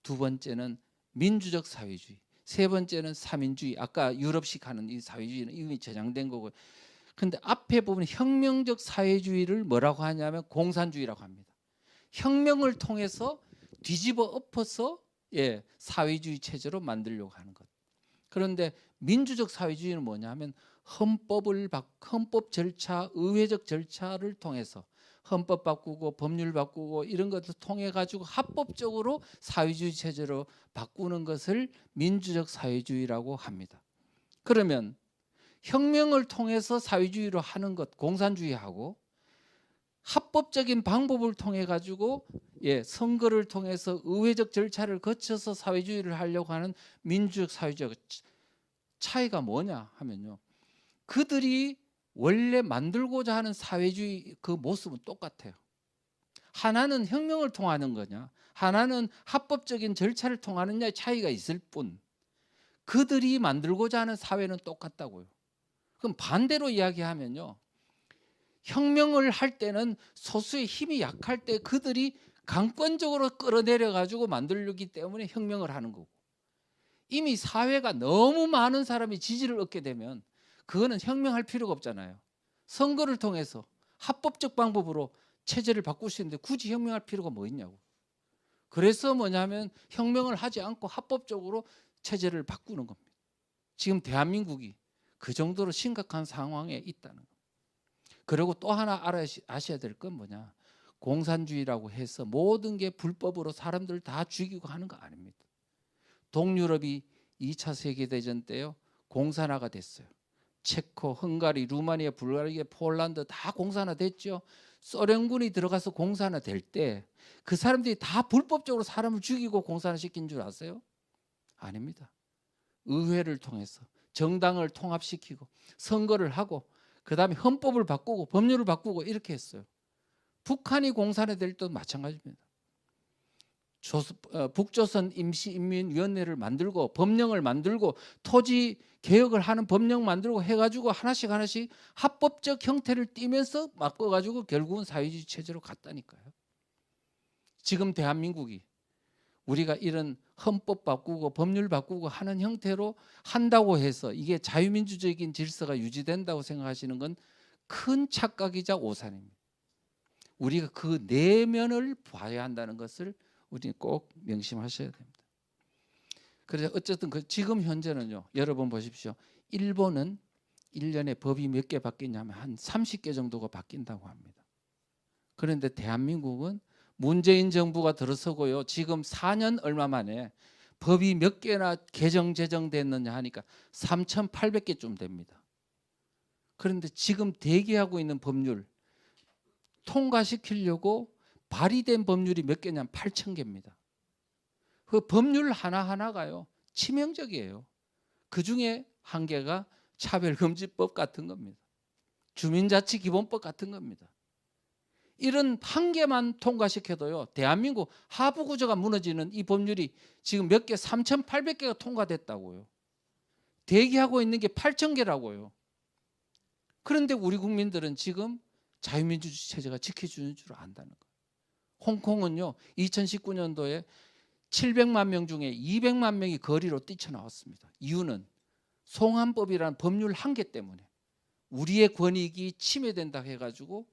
두 번째는 민주적 사회주의, 세 번째는 사민주의. 아까 유럽식 하는 이 사회주의는 이미 저장된 거고. 근데 앞에 보면 혁명적 사회주의를 뭐라고 하냐면 공산주의라고 합니다. 혁명을 통해서 뒤집어 엎어서 사회주의 체제로 만들려고 하는 것. 그런데 민주적 사회주의는 뭐냐 하면 헌법 절차, 의회적 절차를 통해서 헌법 바꾸고 법률 바꾸고 이런 것을 통해 가지고 합법적으로 사회주의 체제로 바꾸는 것을 민주적 사회주의라고 합니다. 그러면 혁명을 통해서 사회주의로 하는 것 공산주의하고 합법적인 방법을 통해 가지고 선거를 통해서 의회적 절차를 거쳐서 사회주의를 하려고 하는 민주적 사회주의가 차이가 뭐냐 하면요. 그들이 원래 만들고자 하는 사회주의 그 모습은 똑같아요. 하나는 혁명을 통하는 거냐, 하나는 합법적인 절차를 통하느냐의 차이가 있을 뿐 그들이 만들고자 하는 사회는 똑같다고요. 그럼 반대로 이야기하면요, 혁명을 할 때는 소수의 힘이 약할 때 그들이 강권적으로 끌어내려 가지고 만들기 때문에 혁명을 하는 거고, 이미 사회가 너무 많은 사람이 지지를 얻게 되면 그거는 혁명할 필요가 없잖아요. 선거를 통해서 합법적 방법으로 체제를 바꿀 수 있는데 굳이 혁명할 필요가 뭐 있냐고. 그래서 뭐냐면 혁명을 하지 않고 합법적으로 체제를 바꾸는 겁니다. 지금 대한민국이 그 정도로 심각한 상황에 있다는 겁니다. 그리고 또 하나 아셔야 될 건 뭐냐, 공산주의라고 해서 모든 게 불법으로 사람들 다 죽이고 하는 거 아닙니다. 동유럽이 2차 세계대전 때요 공산화가 됐어요. 체코, 헝가리, 루마니아, 불가리아, 폴란드 다 공산화됐죠. 소련군이 들어가서 공산화될 때 그 사람들이 다 불법적으로 사람을 죽이고 공산화시킨 줄 아세요? 아닙니다. 의회를 통해서 정당을 통합시키고 선거를 하고 그다음에 헌법을 바꾸고 법률을 바꾸고 이렇게 했어요. 북한이 공산화될 때도 마찬가지입니다. 북조선 임시인민위원회를 만들고 법령을 만들고 토지 개혁을 하는 법령 만들고 해가지고 하나씩 하나씩 합법적 형태를 띠면서 바꿔가지고 결국은 사회주의 체제로 갔다니까요. 지금 대한민국이 우리가 이런 헌법 바꾸고 법률 바꾸고 하는 형태로 한다고 해서 이게 자유민주적인 질서가 유지된다고 생각하시는 건 큰 착각이자 오산입니다. 우리가 그 내면을 봐야 한다는 것을 우리는 꼭 명심하셔야 됩니다. 그래서 어쨌든 지금 현재는요, 여러분 보십시오. 일본은 1년에 법이 몇 개 바뀌냐면 한 30개 정도가 바뀐다고 합니다. 그런데 대한민국은 문재인 정부가 들어서고요, 지금 4년 얼마 만에 법이 몇 개나 제정됐느냐 하니까 3,800개쯤 됩니다. 그런데 지금 대기하고 있는 법률 통과시키려고 발의된 법률이 몇 개냐면 8,000개입니다. 그 법률 하나하나가요 치명적이에요. 그중에 한 개가 차별금지법 같은 겁니다. 주민자치기본법 같은 겁니다. 이런 한 개만 통과시켜도요 대한민국 하부구조가 무너지는 이 법률이 지금 몇 개 3,800개가 통과됐다고요. 대기하고 있는 게 8,000개라고요. 그런데 우리 국민들은 지금 자유민주주의 체제가 지켜주는 줄 안다는 거예요. 홍콩은요 2019년도에 700만 명 중에 200만 명이 거리로 뛰쳐나왔습니다. 이유는 송환법이라는 법률 한계 때문에 우리의 권익이 침해된다 해가지고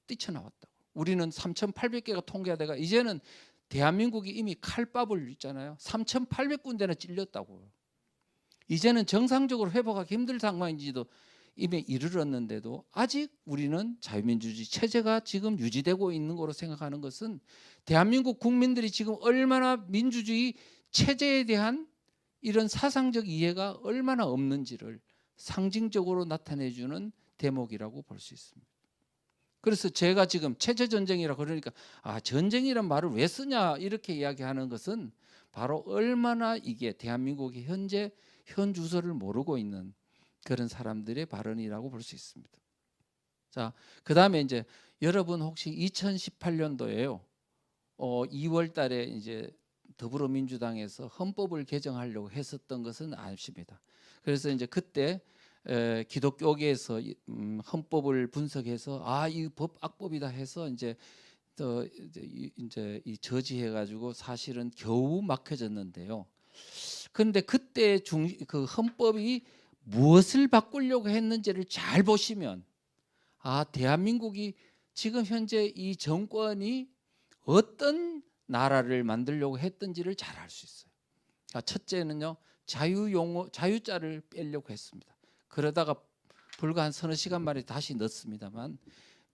뛰쳐나왔다고. 우리는 3,800개가 통과되가 이제는 대한민국이 이미 칼밥을 있잖아요. 3,800군데나 찔렸다고요. 이제는 정상적으로 회복하기 힘들 상황인지도 이미 이르렀는데도 아직 우리는 자유민주주의 체제가 지금 유지되고 있는 거로 생각하는 것은 대한민국 국민들이 지금 얼마나 민주주의 체제에 대한 이런 사상적 이해가 얼마나 없는지를 상징적으로 나타내주는 대목이라고 볼 수 있습니다. 그래서 제가 지금 체제전쟁이라 그러니까 전쟁이란 말을 왜 쓰냐 이렇게 이야기하는 것은 바로 얼마나 이게 대한민국이 현재 현 주소를 모르고 있는 그런 사람들의 발언이라고 볼 수 있습니다. 자, 그다음에 이제 여러분 혹시 2018년도에요. 2월 달에 이제 더불어민주당에서 헌법을 개정하려고 했었던 것은 아십니다. 그래서 이제 그때 기독교계에서 헌법을 분석해서 이 법 악법이다 해서 이제 이 저지해 가지고 사실은 겨우 막혀졌는데요. 그런데 그때 그 헌법이 무엇을 바꾸려고 했는지를 잘 보시면 대한민국이 지금 현재 이 정권이 어떤 나라를 만들려고 했던지를 잘 알 수 있어요. 첫째는요, 자유자를 빼려고 했습니다. 그러다가 불과 한 서너 시간 만에 다시 넣습니다만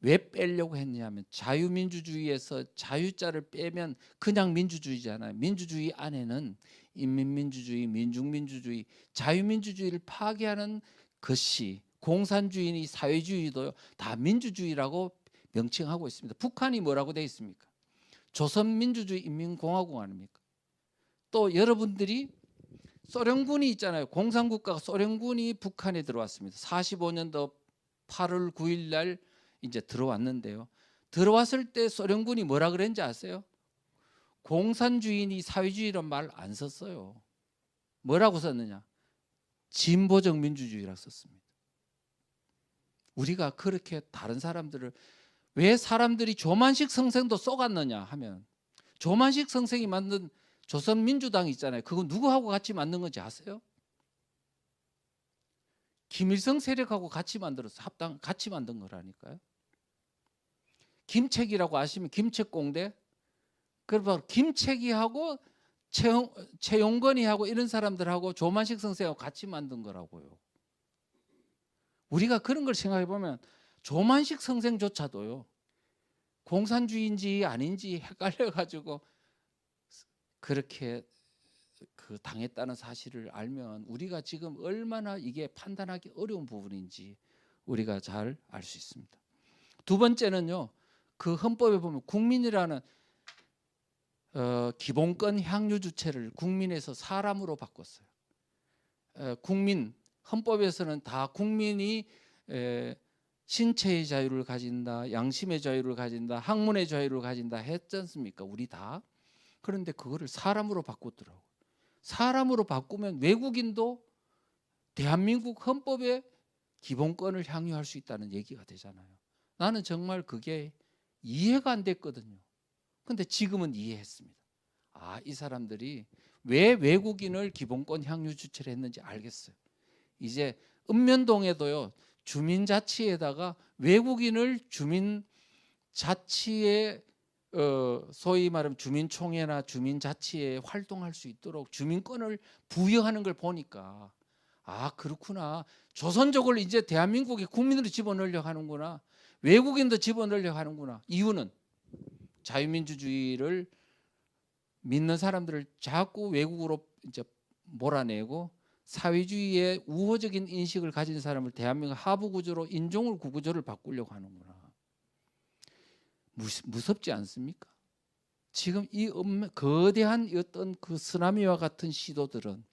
왜 빼려고 했냐면 자유민주주의에서 자유자를 빼면 그냥 민주주의잖아요. 민주주의 안에는 인민민주주의, 민중민주주의, 자유민주주의를 파괴하는 것이 공산주의니 사회주의도 다 민주주의라고 명칭하고 있습니다. 북한이 뭐라고 되어 있습니까? 조선민주주의 인민공화국 아닙니까? 또 여러분들이 소련군이 있잖아요. 공산국가가 소련군이 북한에 들어왔습니다. 45년도 8월 9일 날 이제 들어왔는데요. 들어왔을 때 소련군이 뭐라 그랬는지 아세요? 공산주의니 사회주의란 말 안 썼어요. 뭐라고 썼느냐? 진보적 민주주의라고 썼습니다. 우리가 그렇게 다른 사람들을, 왜 사람들이 조만식 선생도 쏘갔느냐 하면, 조만식 선생이 만든 조선민주당 있잖아요. 그거 누구하고 같이 만든 건지 아세요? 김일성 세력하고 같이 만들어서 같이 만든 거라니까요. 김책이라고 아시면 김책공대, 그러면 김책이하고 최용건이하고 이런 사람들하고 조만식 선생하고 같이 만든 거라고요. 우리가 그런 걸 생각해 보면 조만식 선생조차도요, 공산주의인지 아닌지 헷갈려 가지고 그렇게 당했다는 사실을 알면 우리가 지금 얼마나 이게 판단하기 어려운 부분인지 우리가 잘 알 수 있습니다. 두 번째는요, 그 헌법에 보면 국민이라는 기본권 향유 주체를 국민에서 사람으로 바꿨어요. 국민, 헌법에서는 다 국민이 신체의 자유를 가진다, 양심의 자유를 가진다, 학문의 자유를 가진다 했지 않습니까? 우리 다. 그런데 그거를 사람으로 바꿨더라고요. 사람으로 바꾸면 외국인도 대한민국 헌법의 기본권을 향유할 수 있다는 얘기가 되잖아요. 나는 정말 그게 이해가 안 됐거든요. 근데 지금은 이해했습니다. 이 사람들이 왜 외국인을 기본권 향유 주체를 했는지 알겠어요. 이제 읍면동에도요, 주민자치에다가 외국인을 주민자치에 소위 말하면 주민총회나 주민자치에 활동할 수 있도록 주민권을 부여하는 걸 보니까 그렇구나. 조선족을 이제 대한민국의 국민으로 집어넣으려고 하는구나. 외국인도 집어넣으려고 하는구나. 이유는 자유민주주의를 믿는 사람들을 자꾸 외국으로 이제 몰아내고 사회주의의 우호적인 인식을 가진 사람을 대한민국 하부 구조로 인종을 구구조를 바꾸려고 하는구나. 무섭지 않습니까? 지금 이 거대한 어떤 그 쓰나미와 같은 시도들은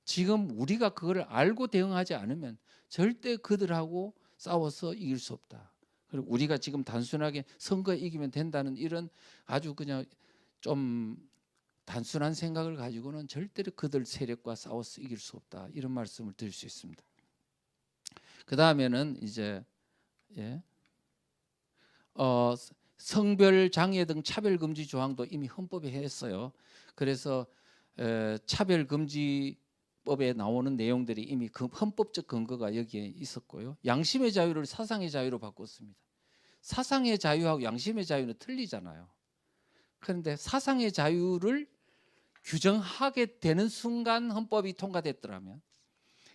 지금 우리가 그걸 알고 대응하지 않으면 절대 그들하고 싸워서 이길 수 없다. 그리고 우리가 지금 단순하게 선거에 이기면 된다는 이런 아주 그냥 좀 단순한 생각을 가지고는 절대로 그들 세력과 싸워서 이길 수 없다. 이런 말씀을 드릴 수 있습니다. 그 다음에는 이제 성별 장애 등 차별 금지 조항도 이미 헌법에 했어요. 그래서 차별 금지법에 나오는 내용들이 이미 그 헌법적 근거가 여기에 있었고요. 양심의 자유를 사상의 자유로 바꿨습니다. 사상의 자유하고 양심의 자유는 틀리잖아요. 그런데 사상의 자유를 규정하게 되는 순간 헌법이 통과됐더라면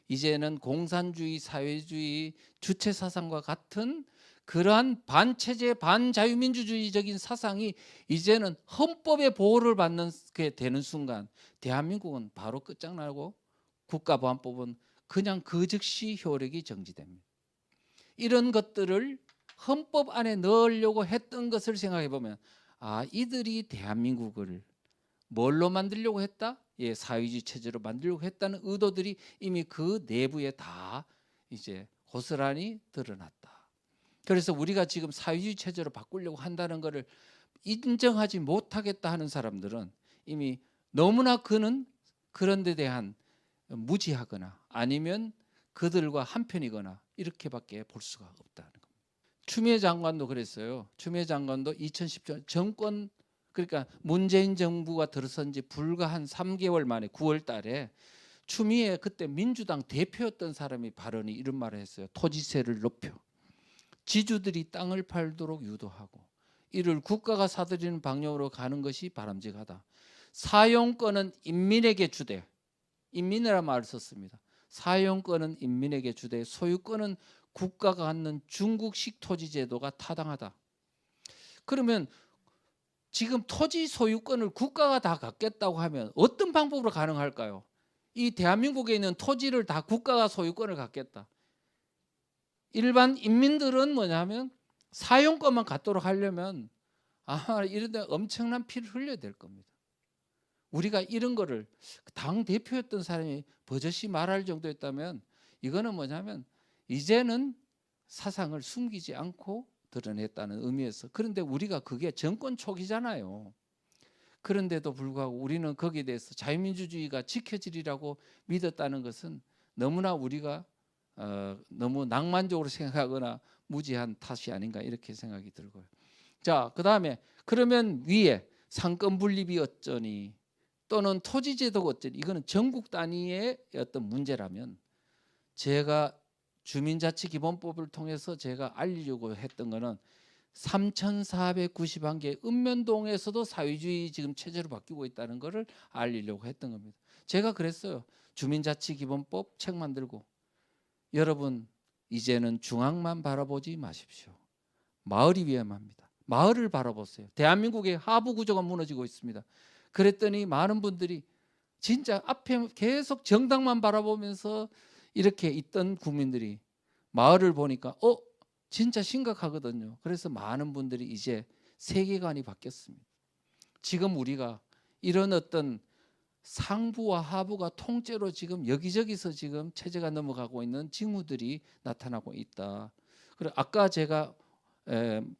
이제는 공산주의, 사회주의, 주체 사상과 같은 그러한 반체제, 반자유민주주의적인 사상이 이제는 헌법의 보호를 받는 게 되는 순간 대한민국은 바로 끝장나고 국가보안법은 그냥 그 즉시 효력이 정지됩니다. 이런 것들을 헌법 안에 넣으려고 했던 것을 생각해 보면 이들이 대한민국을 뭘로 만들려고 했다? 사회주의 체제로 만들려고 했다는 의도들이 이미 그 내부에 다 이제 고스란히 드러났다. 그래서 우리가 지금 사회주의 체제로 바꾸려고 한다는 것을 인정하지 못하겠다 하는 사람들은 이미 너무나 그런 데 대한 무지하거나 아니면 그들과 한편이거나 이렇게밖에 볼 수가 없다는 겁니다. 추미애 장관도 그랬어요. 추미애 장관도 2010년 정권, 그러니까 문재인 정부가 들어선 지 불과 한 3개월 만에 9월 달에 추미애 그때 민주당 대표였던 사람이 발언이 이런 말을 했어요. 토지세를 높여 지주들이 땅을 팔도록 유도하고 이를 국가가 사들이는 방향으로 가는 것이 바람직하다. 사용권은 인민에게 주되, 인민이라는 말을 썼습니다. 사용권은 인민에게 주되 소유권은 국가가 갖는 중국식 토지 제도가 타당하다. 그러면 지금 토지 소유권을 국가가 다 갖겠다고 하면 어떤 방법으로 가능할까요? 이 대한민국에 있는 토지를 다 국가가 소유권을 갖겠다. 일반 인민들은 뭐냐면 사용권만 갖도록 하려면 이런 데 엄청난 피를 흘려야 될 겁니다. 우리가 이런 거를 당 대표였던 사람이 버젓이 말할 정도였다면 이거는 뭐냐면 이제는 사상을 숨기지 않고 드러냈다는 의미에서. 그런데 우리가 그게 정권 초기잖아요. 그런데도 불구하고 우리는 거기에 대해서 자유민주주의가 지켜지리라고 믿었다는 것은 너무나 우리가 너무 낭만적으로 생각하거나 무지한 탓이 아닌가 이렇게 생각이 들고요. 자, 그다음에 그러면 위에 상권 분립이 어쩌니 또는 토지제도가 어쩌니 이거는 전국 단위의 어떤 문제라면 제가 주민자치기본법을 통해서 제가 알리려고 했던 거는 3,491개 읍면동에서도 사회주의 지금 체제로 바뀌고 있다는 것을 알리려고 했던 겁니다. 제가 그랬어요. 주민자치기본법 책 만들고 여러분 이제는 중앙만 바라보지 마십시오. 마을이 위험합니다. 마을을 바라보세요. 대한민국의 하부 구조가 무너지고 있습니다. 그랬더니 많은 분들이 진짜 앞에 계속 정당만 바라보면서 이렇게 있던 국민들이 마을을 보니까 진짜 심각하거든요. 그래서 많은 분들이 이제 세계관이 바뀌었습니다. 지금 우리가 이런 어떤 상부와 하부가 통째로 지금 여기저기서 지금 체제가 넘어가고 있는 징후들이 나타나고 있다. 그리고 아까 제가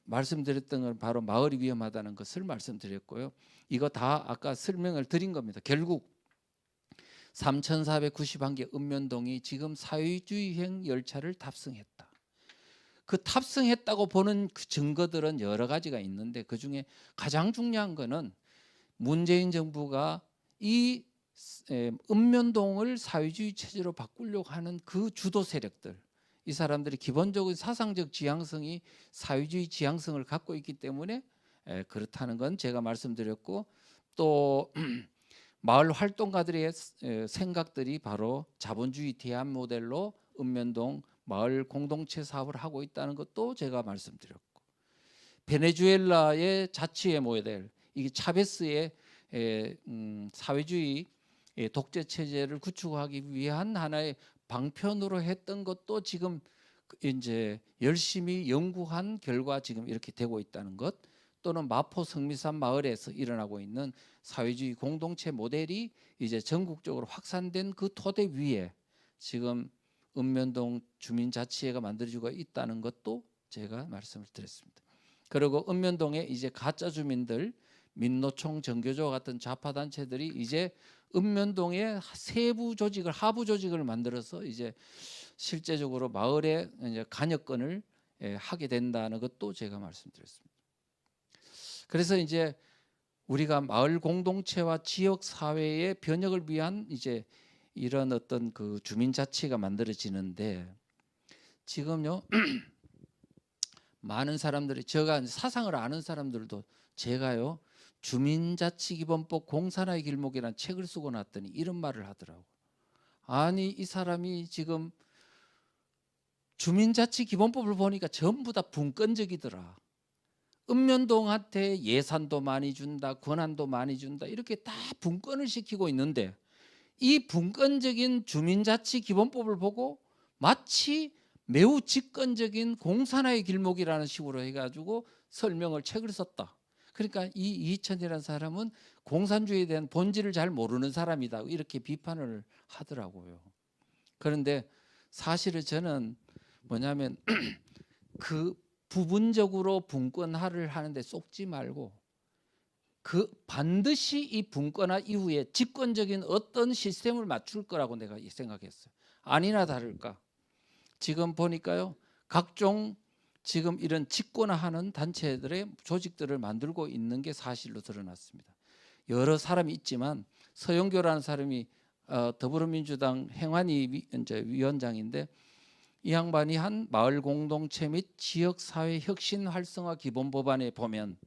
말씀드렸던 건 바로 마을이 위험하다는 것을 말씀드렸고요. 이거 다 아까 설명을 드린 겁니다. 결국 3,491개 읍면동이 지금 사회주의형 열차를 탑승했다. 그 탑승했다고 보는 그 증거들은 여러 가지가 있는데 그중에 가장 중요한 거는 문재인 정부가 이 읍면동을 사회주의 체제로 바꾸려고 하는 그 주도 세력들, 이 사람들이 기본적인 사상적 지향성이 사회주의 지향성을 갖고 있기 때문에 그렇다는 건 제가 말씀드렸고, 또 마을 활동가들의 생각들이 바로 자본주의 대안 모델로 읍면동 마을 공동체 사업을 하고 있다는 것도 제가 말씀드렸고, 베네수엘라의 자치의 모델, 이게 차베스의 사회주의 독재 체제를 구축하기 위한 하나의 방편으로 했던 것도 지금 이제 열심히 연구한 결과 지금 이렇게 되고 있다는 것, 또는 마포 성미산 마을에서 일어나고 있는 사회주의 공동체 모델이 이제 전국적으로 확산된 그 토대 위에 지금 읍면동 주민자치회가 만들어지고 있다는 것도 제가 말씀을 드렸습니다. 그리고 읍면동에 이제 가짜 주민들, 민노총, 정교조 같은 좌파 단체들이 이제 읍면동에 세부 조직을, 하부 조직을 만들어서 이제 실제적으로 마을에 이제 관여권을 하게 된다는 것도 제가 말씀드렸습니다. 그래서 이제 우리가 마을 공동체와 지역 사회의 변혁을 위한 이제 이런 어떤 그 주민자치가 만들어지는데, 지금요 많은 사람들이, 제가 사상을 아는 사람들도 제가요 주민자치기본법 공산화의 길목이라는 책을 쓰고 났더니 이런 말을 하더라고. 아니 이 사람이 지금 주민자치기본법을 보니까 전부 다 분권적이더라. 읍면동한테 예산도 많이 준다, 권한도 많이 준다, 이렇게 다 분권을 시키고 있는데 이 분권적인 주민자치기본법을 보고 마치 매우 직권적인 공산화의 길목이라는 식으로 해가지고 설명을, 책을 썼다. 그러니까 이 이천이라는 사람은 공산주의에 대한 본질을 잘 모르는 사람이다, 이렇게 비판을 하더라고요. 그런데 사실은 저는 뭐냐면 그 부분적으로 분권화를 하는데 쏙지 말고 그 반드시 이 분권화 이후에 집권적인 어떤 시스템을 맞출 거라고 내가 생각했어요. 아니나 다를까 지금 보니까요 각종 지금 이런 집권화하는 단체들의 조직들을 만들고 있는 게 사실로 드러났습니다. 여러 사람이 있지만 서영교라는 사람이 더불어민주당 행안위 위원장인데, 이 양반이 한 마을 공동체 및 지역사회 혁신 활성화 기본 법안에 보면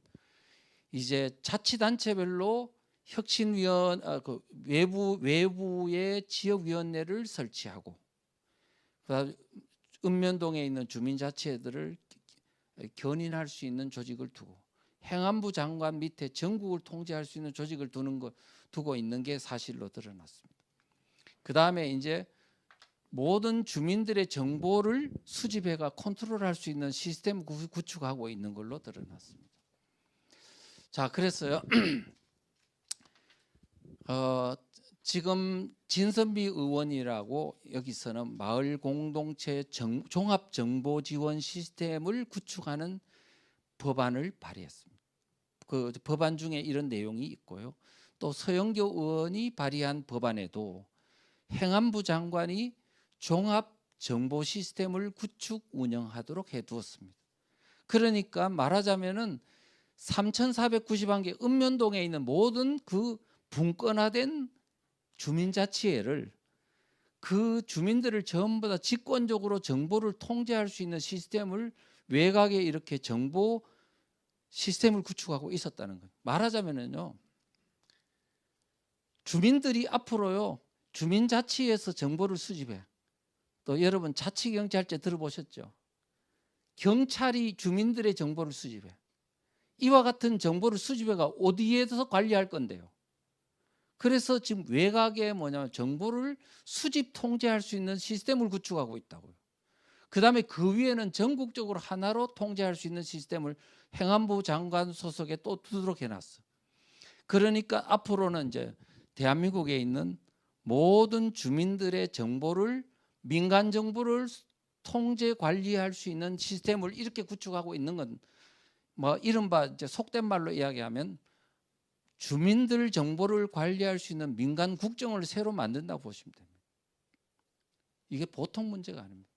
이제 자치단체별로 혁신위원 그 외부의 지역위원회를 설치하고, 그다음 읍면동에 있는 주민자치회들을 견인할 수 있는 조직을 두고, 행안부 장관 밑에 전국을 통제할 수 있는 조직을 두고 있는 게 사실로 드러났습니다. 그 다음에 이제 모든 주민들의 정보를 수집해가 컨트롤할 수 있는 시스템 구축하고 있는 걸로 드러났습니다. 자, 그래서요 지금 진선미 의원이라고 여기서는 마을 공동체 종합 정보 지원 시스템을 구축하는 법안을 발의했습니다. 그 법안 중에 이런 내용이 있고요. 또 서영교 의원이 발의한 법안에도 행안부 장관이 종합 정보 시스템을 구축 운영하도록 해두었습니다. 그러니까 말하자면은 3,491개 읍면동에 있는 모든 그 분권화된 주민자치회를 그 주민들을 전부 다 직권적으로 정보를 통제할 수 있는 시스템을 외곽에 이렇게 정보 시스템을 구축하고 있었다는 거예요. 말하자면은요, 주민들이 앞으로요 주민자치에서 정보를 수집해. 또 여러분 자치경찰제 들어보셨죠? 경찰이 주민들의 정보를 수집해. 이와 같은 정보를 수집해가 어디에서 관리할 건데요? 그래서 지금 외곽에 뭐냐면 정보를 수집 통제할 수 있는 시스템을 구축하고 있다고요. 그다음에 그 위에는 전국적으로 하나로 통제할 수 있는 시스템을 행안부 장관 소속에 또 두도록 해놨어. 그러니까 앞으로는 이제 대한민국에 있는 모든 주민들의 정보를 민간 정보를 통제 관리할 수 있는 시스템을 이렇게 구축하고 있는 건 뭐 이른바 이제 속된 말로 이야기하면 주민들 정보를 관리할 수 있는 민간 국정을 새로 만든다고 보시면 됩니다. 이게 보통 문제가 아닙니다.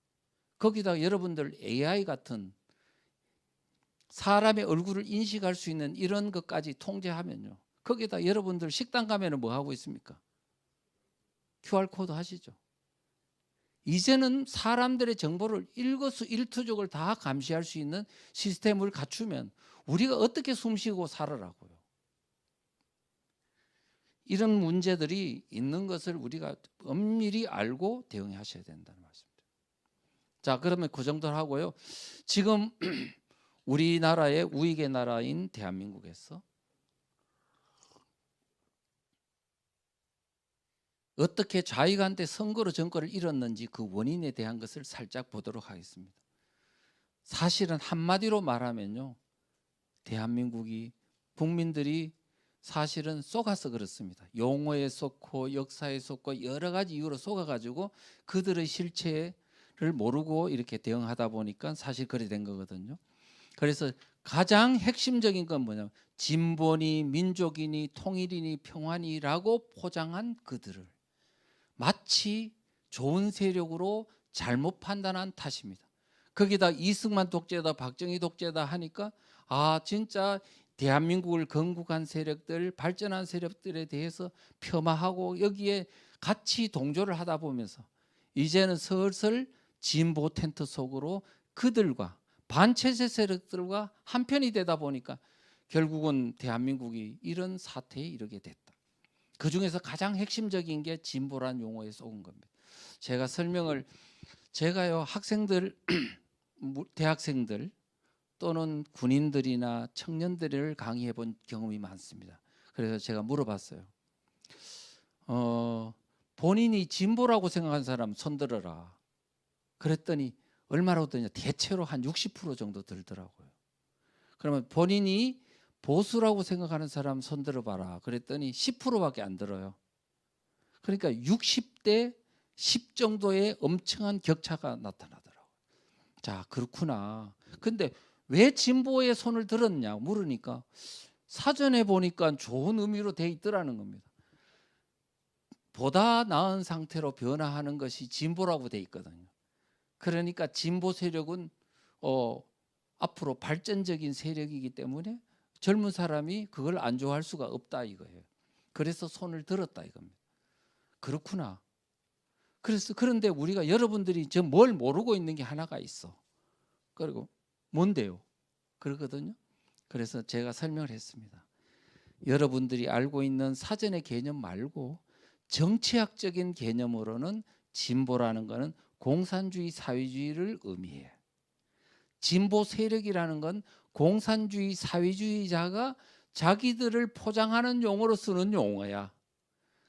거기다 여러분들 AI 같은 사람의 얼굴을 인식할 수 있는 이런 것까지 통제하면요. 거기다 여러분들 식당 가면은 뭐 하고 있습니까? QR코드 하시죠. 이제는 사람들의 정보를 일거수일투족을 다 감시할 수 있는 시스템을 갖추면 우리가 어떻게 숨쉬고 살아라고요. 이런 문제들이 있는 것을 우리가 엄밀히 알고 대응하셔야 된다는 말씀입니다. 자, 그러면 그 정도로 하고요. 지금 우리나라의 우익의 나라인 대한민국에서 어떻게 좌익한테 선거로 정권을 잃었는지 그 원인에 대한 것을 살짝 보도록 하겠습니다. 사실은 한마디로 말하면요, 대한민국이 국민들이 사실은 속아서 그렇습니다. 용어에 속고 역사에 속고 여러 가지 이유로 속아가지고 그들의 실체를 모르고 이렇게 대응하다 보니까 사실 그래 된 거거든요. 그래서 가장 핵심적인 건 뭐냐면 진보니 민족이니 통일이니 평화니라고 포장한 그들을 마치 좋은 세력으로 잘못 판단한 탓입니다. 거기다 이승만 독재다 박정희 독재다 하니까 아 진짜 대한민국을 건국한 세력들 발전한 세력들에 대해서 폄하하고 여기에 같이 동조를 하다 보면서 이제는 슬슬 진보 텐트 속으로 그들과 반체제 세력들과 한편이 되다 보니까 결국은 대한민국이 이런 사태에 이르게 됐다. 그 중에서 가장 핵심적인 게 진보란 용어에 속은 겁니다. 제가요 학생들 대학생들 또는 군인들이나 청년들을 강의해 본 경험이 많습니다. 그래서 제가 물어봤어요. 본인이 진보라고 생각하는 사람 손들어라. 그랬더니 얼마라고 들었냐? 대체로 한 60% 정도 들더라고요. 그러면 본인이 보수라고 생각하는 사람 손들어봐라. 그랬더니 10%밖에 안 들어요. 그러니까 60대 10 정도의 엄청난 격차가 나타나더라고요. 자, 그렇구나. 근데 왜 진보의 손을 들었냐 물으니까 사전에 보니까 좋은 의미로 돼 있더라는 겁니다. 보다 나은 상태로 변화하는 것이 진보라고 돼 있거든요. 그러니까 진보 세력은 앞으로 발전적인 세력이기 때문에 젊은 사람이 그걸 안 좋아할 수가 없다 이거예요. 그래서 손을 들었다 이겁니다. 그렇구나. 그런데 우리가 여러분들이 저 뭘 모르고 있는 게 하나가 있어. 그리고 뭔데요? 그러거든요. 그래서 제가 설명을 했습니다. 여러분들이 알고 있는 사전의 개념 말고 정치학적인 개념으로는 진보라는 것은 공산주의 사회주의를 의미해요. 진보 세력이라는 건 공산주의 사회주의자가 자기들을 포장하는 용어로 쓰는 용어야.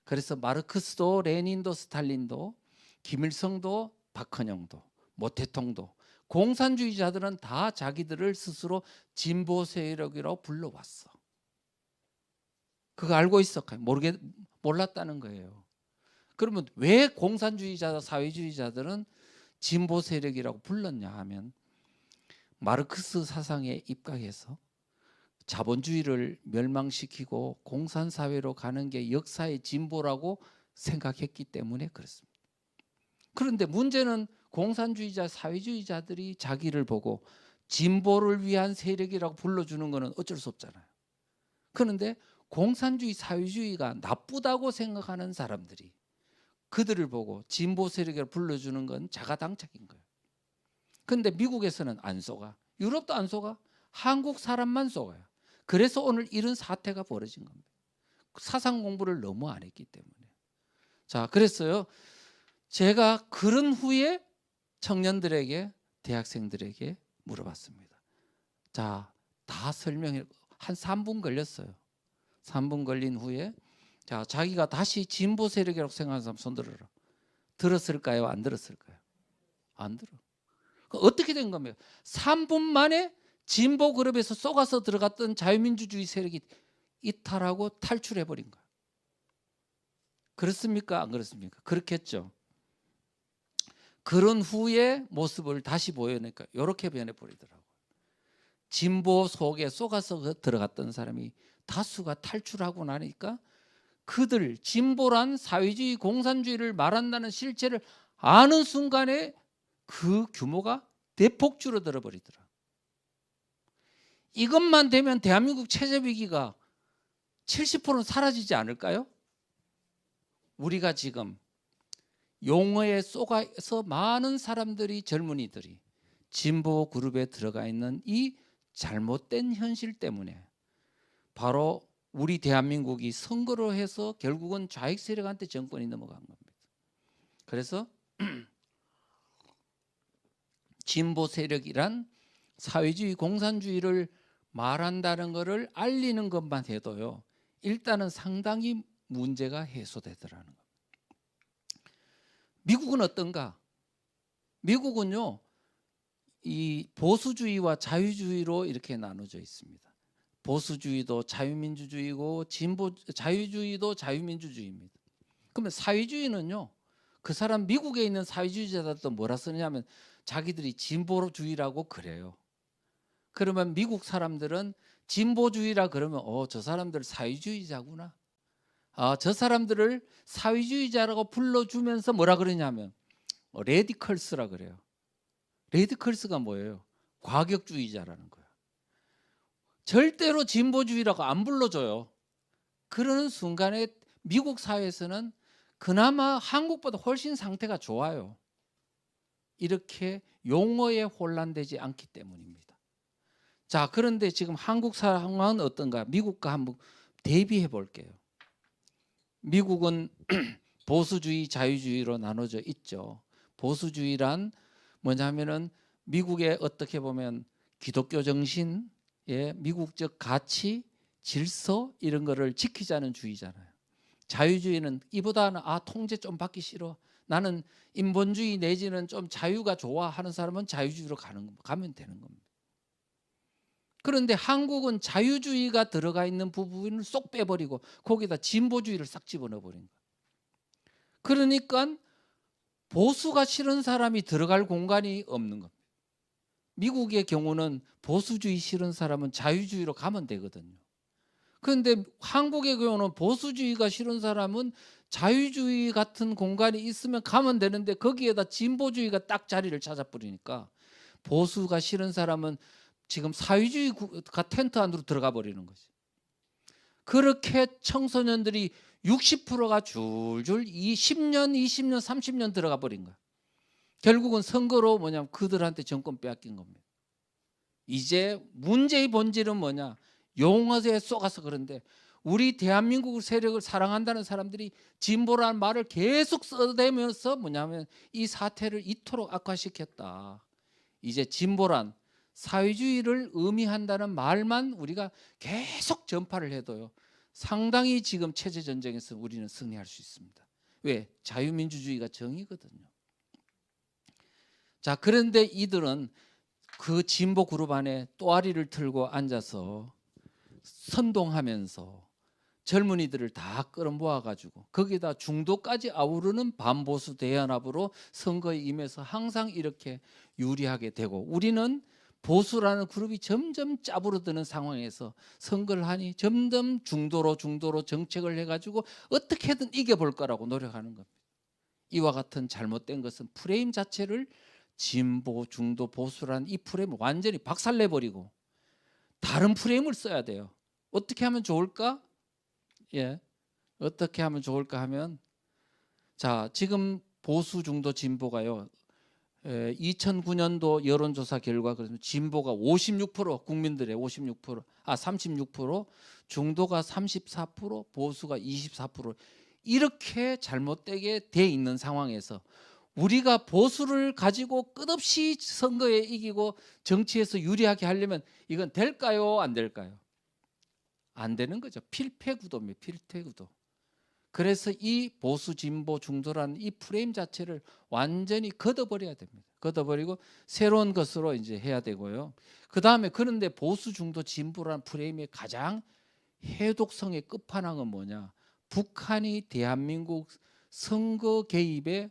그래서 마르크스도 레닌도 스탈린도 김일성도 박헌영도 모태통도 공산주의자들은 다 자기들을 스스로 진보 세력이라고 불러왔어. 그거 알고 있어? 몰랐다는 거예요. 그러면 왜 공산주의자 사회주의자들은 진보 세력이라고 불렀냐 하면 마르크스 사상에 입각해서 자본주의를 멸망시키고 공산사회로 가는 게 역사의 진보라고 생각했기 때문에 그렇습니다. 그런데 문제는 공산주의자, 사회주의자들이 자기를 보고 진보를 위한 세력이라고 불러주는 것은 어쩔 수 없잖아요. 그런데 공산주의, 사회주의가 나쁘다고 생각하는 사람들이 그들을 보고 진보 세력이라고 불러주는 건 자가당착인 거예요. 그런데 미국에서는 안 속아, 유럽도 안 속아, 한국 사람만 속아요. 그래서 오늘 이런 사태가 벌어진 겁니다. 사상 공부를 너무 안 했기 때문에. 자, 그랬어요. 제가 그런 후에 청년들에게, 대학생들에게 물어봤습니다. 자, 다 설명해. 한 3분 걸렸어요. 3분 걸린 후에 자, 자기가 다시 진보 세력이라고 생각하는 사람 손 들어라. 들었을까요? 안 들었을까요? 안 들어. 어떻게 된 겁니까? 3분 만에 진보 그룹에서 쏘가서 들어갔던 자유민주주의 세력이 이탈하고 탈출해버린 거예요. 그렇습니까? 안 그렇습니까? 그렇겠죠. 그런 후에 모습을 다시 보여내니까 이렇게 변해버리더라고요. 진보 속에 쏘가서 들어갔던 사람이 다수가 탈출하고 나니까 그들 진보란 사회주의 공산주의를 말한다는 실체를 아는 순간에 그 규모가 대폭 줄어들어 버리더라. 이것만 되면 대한민국 체제 위기가 70%는 사라지지 않을까요? 우리가 지금 용어에 쏘가서 많은 사람들이, 젊은이들이 진보 그룹에 들어가 있는 이 잘못된 현실 때문에 바로 우리 대한민국이 선거로 해서 결국은 좌익 세력한테 정권이 넘어간 겁니다. 그래서 진보 세력이란 사회주의 공산주의를 말한다는 것을 알리는 것만 해도요, 일단은 상당히 문제가 해소되더라는 겁니다. 미국은 어떤가? 미국은요, 이 보수주의와 자유주의로 이렇게 나눠져 있습니다. 보수주의도 자유민주주의고 자유주의도 자유민주주의입니다. 그러면 사회주의는요, 그 사람 미국에 있는 사회주의자들도 뭐라 쓰냐면 자기들이 진보주의라고 그래요. 그러면 미국 사람들은 진보주의라 그러면 저 사람들 사회주의자구나. 저 사람들을 사회주의자라고 불러주면서 뭐라 그러냐면 레디컬스라 그래요. 레디컬스가 뭐예요? 과격주의자라는 거예요. 절대로 진보주의라고 안 불러줘요. 그러는 순간에 미국 사회에서는 그나마 한국보다 훨씬 상태가 좋아요. 이렇게 용어에 혼란되지 않기 때문입니다. 자, 그런데 지금 한국 상황은 어떤가? 미국과 한번 대비해 볼게요. 미국은 보수주의, 자유주의로 나눠져 있죠. 보수주의란 뭐냐면은 미국의 어떻게 보면 기독교 정신, 미국적 가치, 질서 이런 거를 지키자는 주의잖아요. 자유주의는 이보다는 통제 좀 받기 싫어. 나는 인본주의 내지는 좀 자유가 좋아 하는 사람은 자유주의로 가면 되는 겁니다. 그런데 한국은 자유주의가 들어가 있는 부분을 쏙 빼버리고 거기다 진보주의를 싹 집어넣어버린 거예요. 그러니까 보수가 싫은 사람이 들어갈 공간이 없는 겁니다. 미국의 경우는 보수주의 싫은 사람은 자유주의로 가면 되거든요. 그런데 한국의 경우는 보수주의가 싫은 사람은 자유주의 같은 공간이 있으면 가면 되는데 거기에다 진보주의가 딱 자리를 찾아버리니까 보수가 싫은 사람은 지금 사회주의 텐트 안으로 들어가 버리는 거지. 그렇게 청소년들이 60%가 줄줄 10년, 20년, 30년 들어가 버린 거야. 결국은 선거로 뭐냐면 그들한테 정권 빼앗긴 겁니다. 이제 문제의 본질은 뭐냐? 용어에 쏘가서 그런데 우리 대한민국 세력을 사랑한다는 사람들이 진보라는 말을 계속 써대면서 뭐냐면 이 사태를 이토록 악화시켰다. 이제 진보란 사회주의를 의미한다는 말만 우리가 계속 전파를 해도요, 상당히 지금 체제 전쟁에서 우리는 승리할 수 있습니다. 왜? 자유민주주의가 정의거든요. 자, 그런데 이들은 그 진보 그룹 안에 또아리를 틀고 앉아서 선동하면서 젊은이들을 다 끌어모아 가지고 거기다 중도까지 아우르는 반보수 대연합으로 선거에 임해서 항상 이렇게 유리하게 되고, 우리는 보수라는 그룹이 점점 짜부러드는 상황에서 선거를 하니 점점 중도로 정책을 해가지고 어떻게든 이겨볼 거라고 노력하는 겁니다. 이와 같은 잘못된 것은 프레임 자체를 진보, 중도, 보수라는 이 프레임을 완전히 박살내버리고 다른 프레임을 써야 돼요. 어떻게 하면 좋을까? 예, 어떻게 하면 좋을까 하면, 자, 지금 보수, 중도, 진보가요, 2009년도 여론조사 결과 그러면 진보가 56%, 국민들의 56%, 36%, 중도가 34%, 보수가 24%, 이렇게 잘못되게 돼 있는 상황에서 우리가 보수를 가지고 끝없이 선거에 이기고 정치에서 유리하게 하려면 이건 될까요? 안 될까요? 안 되는 거죠. 필패구도입니다. 필패구도. 그래서 이 보수, 진보, 중도라는 이 프레임 자체를 완전히 걷어버려야 됩니다. 걷어버리고 새로운 것으로 이제 해야 되고요. 그 다음에 그런데 보수, 중도, 진보라는 프레임의 가장 해독성의 끝판왕은 뭐냐? 북한이 대한민국 선거 개입의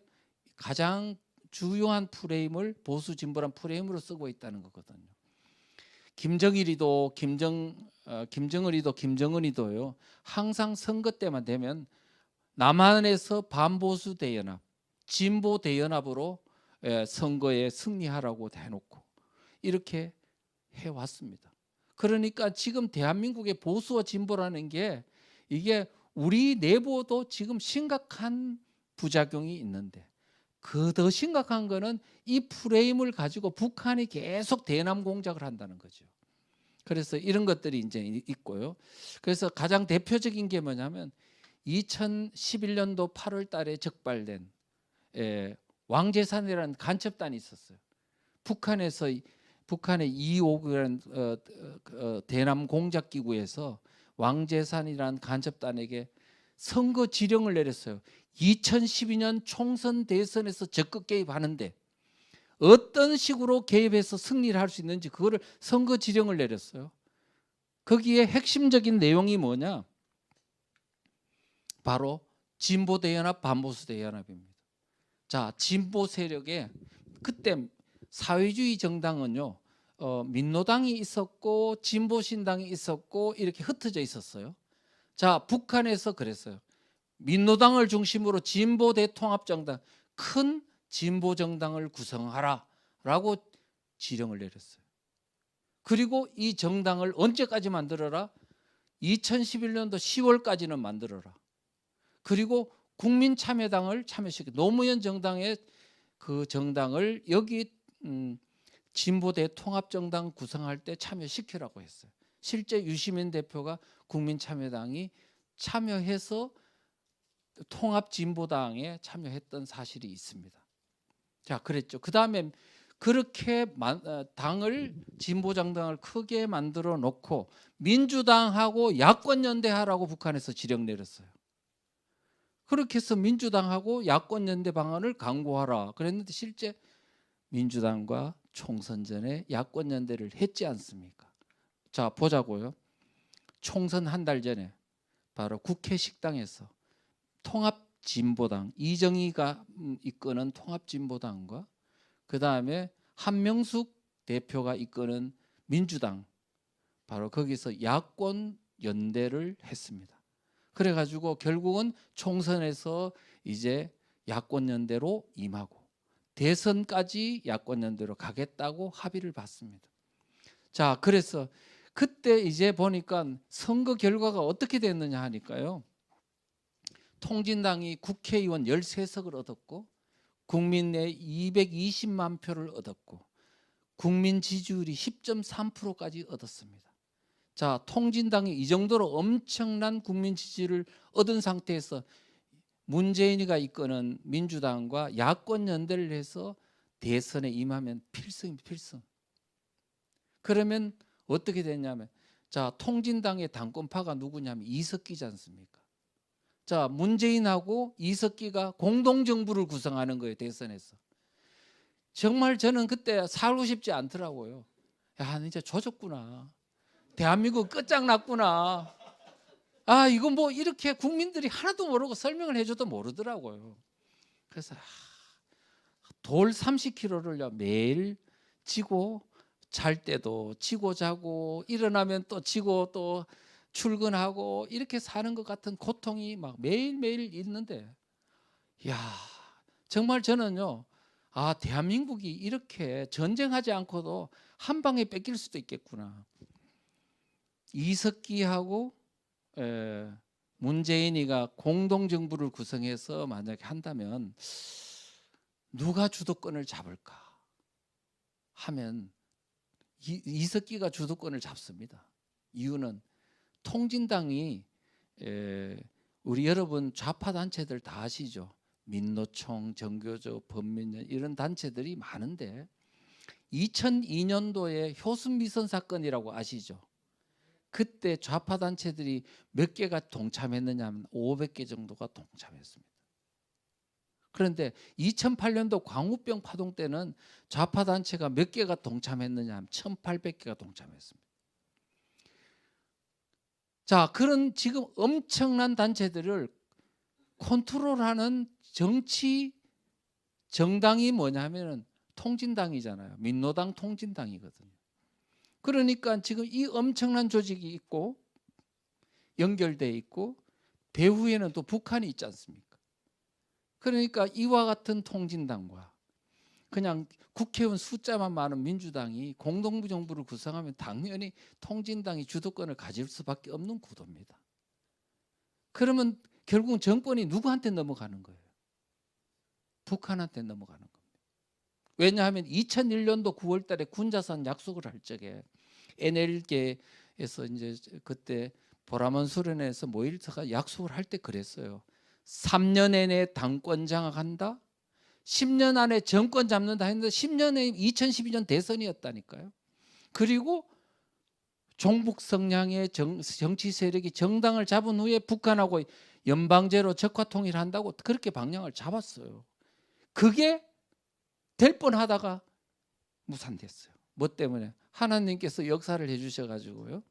가장 중요한 프레임을 보수, 진보란 프레임으로 쓰고 있다는 거거든요. 김정일이도 김정은이도 김정은이도요. 항상 선거 때만 되면 남한에서 반보수 대연합, 진보 대연합으로 선거에 승리하라고 해놓고 이렇게 해왔습니다. 그러니까 지금 대한민국의 보수와 진보라는 게 이게 우리 내부도 지금 심각한 부작용이 있는데 그 더 심각한 거는 이 프레임을 가지고 북한이 계속 대남 공작을 한다는 거죠. 그래서 이런 것들이 이제 있고요. 그래서 가장 대표적인 게 뭐냐면 2011년도 8월 달에 적발된 왕재산이라는 간첩단이 있었어요. 북한의 259라는 대남 공작 기구에서 왕재산이라는 간첩단에게 선거 지령을 내렸어요. 2012년 총선 대선에서 적극 개입하는데 어떤 식으로 개입해서 승리를 할 수 있는지 그거를 선거 지령을 내렸어요. 거기에 핵심적인 내용이 뭐냐? 바로 진보 대연합, 반보수 대연합입니다. 자, 진보 세력에 그때 사회주의 정당은요, 민노당이 있었고 진보신당이 있었고 이렇게 흩어져 있었어요. 자, 북한에서 그랬어요. 민노당을 중심으로 진보 대통합정당, 큰 진보 정당을 구성하라라고 지령을 내렸어요. 그리고 이 정당을 언제까지 만들어라? 2011년도 10월까지는 만들어라. 그리고 국민참여당을 참여시켜 노무현 정당의 그 정당을 여기 진보대 통합정당 구성할 때 참여시키라고 했어요. 실제 유시민 대표가 국민참여당이 참여해서 통합진보당에 참여했던 사실이 있습니다. 자, 그랬죠. 그 다음에 그렇게 당을 진보정당을 크게 만들어 놓고 민주당하고 야권연대하라고 북한에서 지령 내렸어요. 그렇게 해서 민주당하고 야권연대 방안을 강구하라 그랬는데 실제 민주당과 총선 전에 야권연대를 했지 않습니까? 자, 보자고요. 총선 한 달 전에 바로 국회 식당에서 통합진보당 이정희가 이끄는 통합진보당과 그 다음에 한명숙 대표가 이끄는 민주당 바로 거기서 야권 연대를 했습니다. 그래가지고 결국은 총선에서 이제 야권 연대로 임하고 대선까지 야권 연대로 가겠다고 합의를 받습니다. 자, 그래서 그때 이제 보니까 선거 결과가 어떻게 됐느냐 하니까요. 통진당이 국회의원 13석을 얻었고 국민 내 220만 표를 얻었고 국민 지지율이 10.3%까지 얻었습니다. 자, 통진당이 이 정도로 엄청난 국민 지지를 얻은 상태에서 문재인이가 이끄는 민주당과 야권 연대를 해서 대선에 임하면 필승입니다. 필승. 그러면 어떻게 됐냐면 자, 통진당의 당권파가 누구냐면 이석기지 않습니까? 자, 문재인하고 이석기가 공동정부를 구성하는 거예요. 대선에서. 정말 저는 그때 살고 싶지 않더라고요. 야, 이제 조졌구나. 대한민국 끝장났구나. 아, 이거 뭐 이렇게 국민들이 하나도 모르고 설명을 해줘도 모르더라고요. 그래서 돌 30kg를 매일 지고 잘 때도 지고 자고 일어나면 또 지고 또 출근하고 이렇게 사는 것 같은 고통이 막 매일매일 있는데, 야, 정말 저는요, 아, 대한민국이 이렇게 전쟁하지 않고도 한 방에 뺏길 수도 있겠구나. 이석기하고 문재인이가 공동정부를 구성해서 만약에 한다면 누가 주도권을 잡을까 하면 이석기가 주도권을 잡습니다. 이유는 통진당이 우리 여러분 좌파 단체들 다 아시죠? 민노총, 정교조, 범민련 이런 단체들이 많은데 2002년도에 효순미선 사건이라고 아시죠? 그때 좌파 단체들이 몇 개가 동참했느냐 하면 500개 정도가 동참했습니다. 그런데 2008년도 광우병 파동 때는 좌파 단체가 몇 개가 동참했느냐 하면 1800개가 동참했습니다. 자, 그런 지금 엄청난 단체들을 컨트롤하는 정당이 뭐냐면은 통진당이잖아요. 민노당 통진당이거든요. 그러니까 지금 이 엄청난 조직이 있고 연결돼 있고 배후에는 또 북한이 있지 않습니까? 그러니까 이와 같은 통진당과 그냥 국회의원 숫자만 많은 민주당이 공동정부를 구성하면 당연히 통진당이 주도권을 가질 수밖에 없는 구도입니다. 그러면 결국 정권이 누구한테 넘어가는 거예요? 북한한테 넘어가는 겁니다. 왜냐하면 2001년도 9월 달에 군자산 약속을 할 적에 NL계에서 이제 그때 보라먼 수련회에서 모일서가 약속을 할 때 그랬어요. 3년 내내 당권 장악한다. 10년 안에 정권 잡는다 했는데 10년에 2012년 대선이었다니까요. 그리고 종북 성향의 정치 세력이 정당을 잡은 후에 북한하고 연방제로 적화 통일한다고 그렇게 방향을 잡았어요. 그게 될 뻔하다가 무산됐어요. 뭐 때문에? 하나님께서 역사를 해주셔가지고요.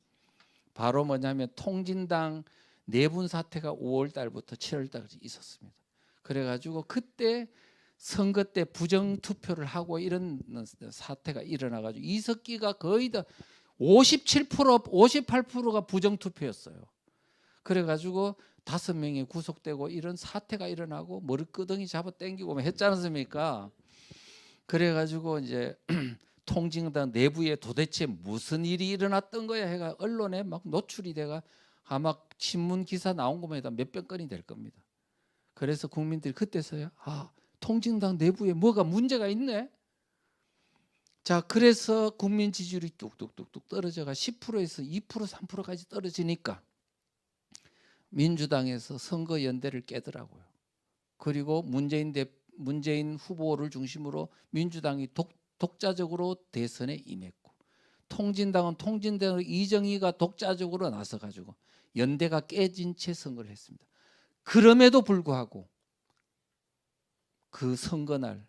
바로 뭐냐면 통진당 내분 사태가 5월 달부터 7월 달까지 있었습니다. 그래가지고 그때 선거 때 부정 투표를 하고 이런 사태가 일어나가지고 이석기가 거의 다 57%, 58%가 부정 투표였어요. 그래가지고 5명이 구속되고 이런 사태가 일어나고 머리끄덩이 잡아 당기고 했지 않습니까? 그래가지고 이제 통진당 내부에 도대체 무슨 일이 일어났던 거야 해가 언론에 막 노출이 돼가 아마 신문 기사 나온 것만 해도 몇백 건이 될 겁니다. 그래서 국민들이 그때서야 통진당 내부에 뭐가 문제가 있네. 자, 그래서 국민 지지율이 뚝뚝뚝뚝 떨어져가 10%에서 2%, 3%까지 떨어지니까 민주당에서 선거 연대를 깨더라고요. 그리고 문재인 후보를 중심으로 민주당이 독자적으로 대선에 임했고, 통진당은 통진당으로 이정희가 독자적으로 나서가지고 연대가 깨진 채 선거를 했습니다. 그럼에도 불구하고 그 선거날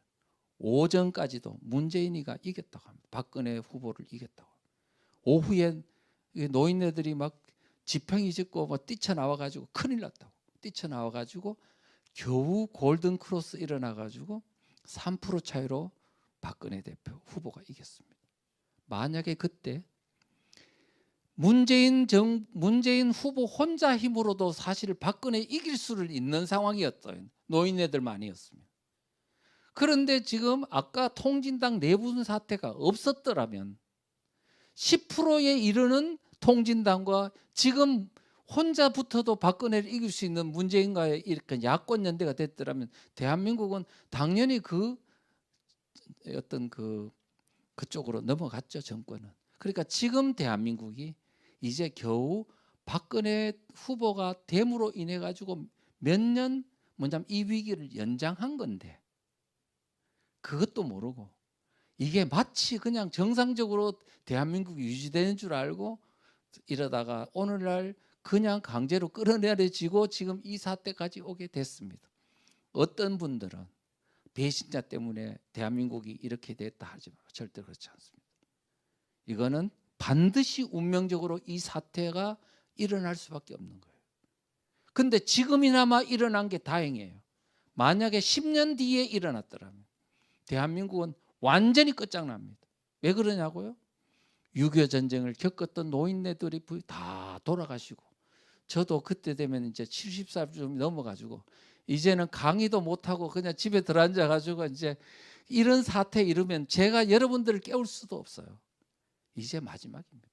오전까지도 문재인이가 이겼다고 합니다. 박근혜 후보를 이겼다고. 오후에 노인네들이 막 지팡이 짚고 막 뛰쳐나와가지고 큰일 났다고. 뛰쳐나와가지고 겨우 골든 크로스 일어나가지고 3% 차이로 박근혜 대표 후보가 이겼습니다. 만약에 그때 문재인 후보 혼자 힘으로도 사실 박근혜 이길 수를 있는 상황이었어요. 노인네들만이었습니다. 그런데 지금 아까 통진당 내분 사태가 없었더라면 10%에 이르는 통진당과 지금 혼자 붙어도 박근혜를 이길 수 있는 문재인과의 이렇게 야권 연대가 됐더라면 대한민국은 당연히 그쪽으로 넘어갔죠, 정권은. 그러니까 지금 대한민국이 이제 겨우 박근혜 후보가 됨으로 인해 가지고 몇 년 뭐냐면 이 위기를 연장한 건데 그것도 모르고 이게 마치 그냥 정상적으로 대한민국이 유지되는 줄 알고 이러다가 오늘날 그냥 강제로 끌어내려지고 지금 이 사태까지 오게 됐습니다. 어떤 분들은 배신자 때문에 대한민국이 이렇게 됐다 하지만 절대 그렇지 않습니다. 이거는 반드시 운명적으로 이 사태가 일어날 수밖에 없는 거예요. 근데 지금이나마 일어난 게 다행이에요. 만약에 10년 뒤에 일어났더라면 대한민국은 완전히 끝장납니다. 왜 그러냐고요? 6.25 전쟁을 겪었던 노인네들이 다 돌아가시고, 저도 그때 되면 이제 70살 좀 넘어가지고 이제는 강의도 못하고 그냥 집에 들어앉아가지고 이제 이런 사태 이르면 제가 여러분들을 깨울 수도 없어요. 이제 마지막입니다.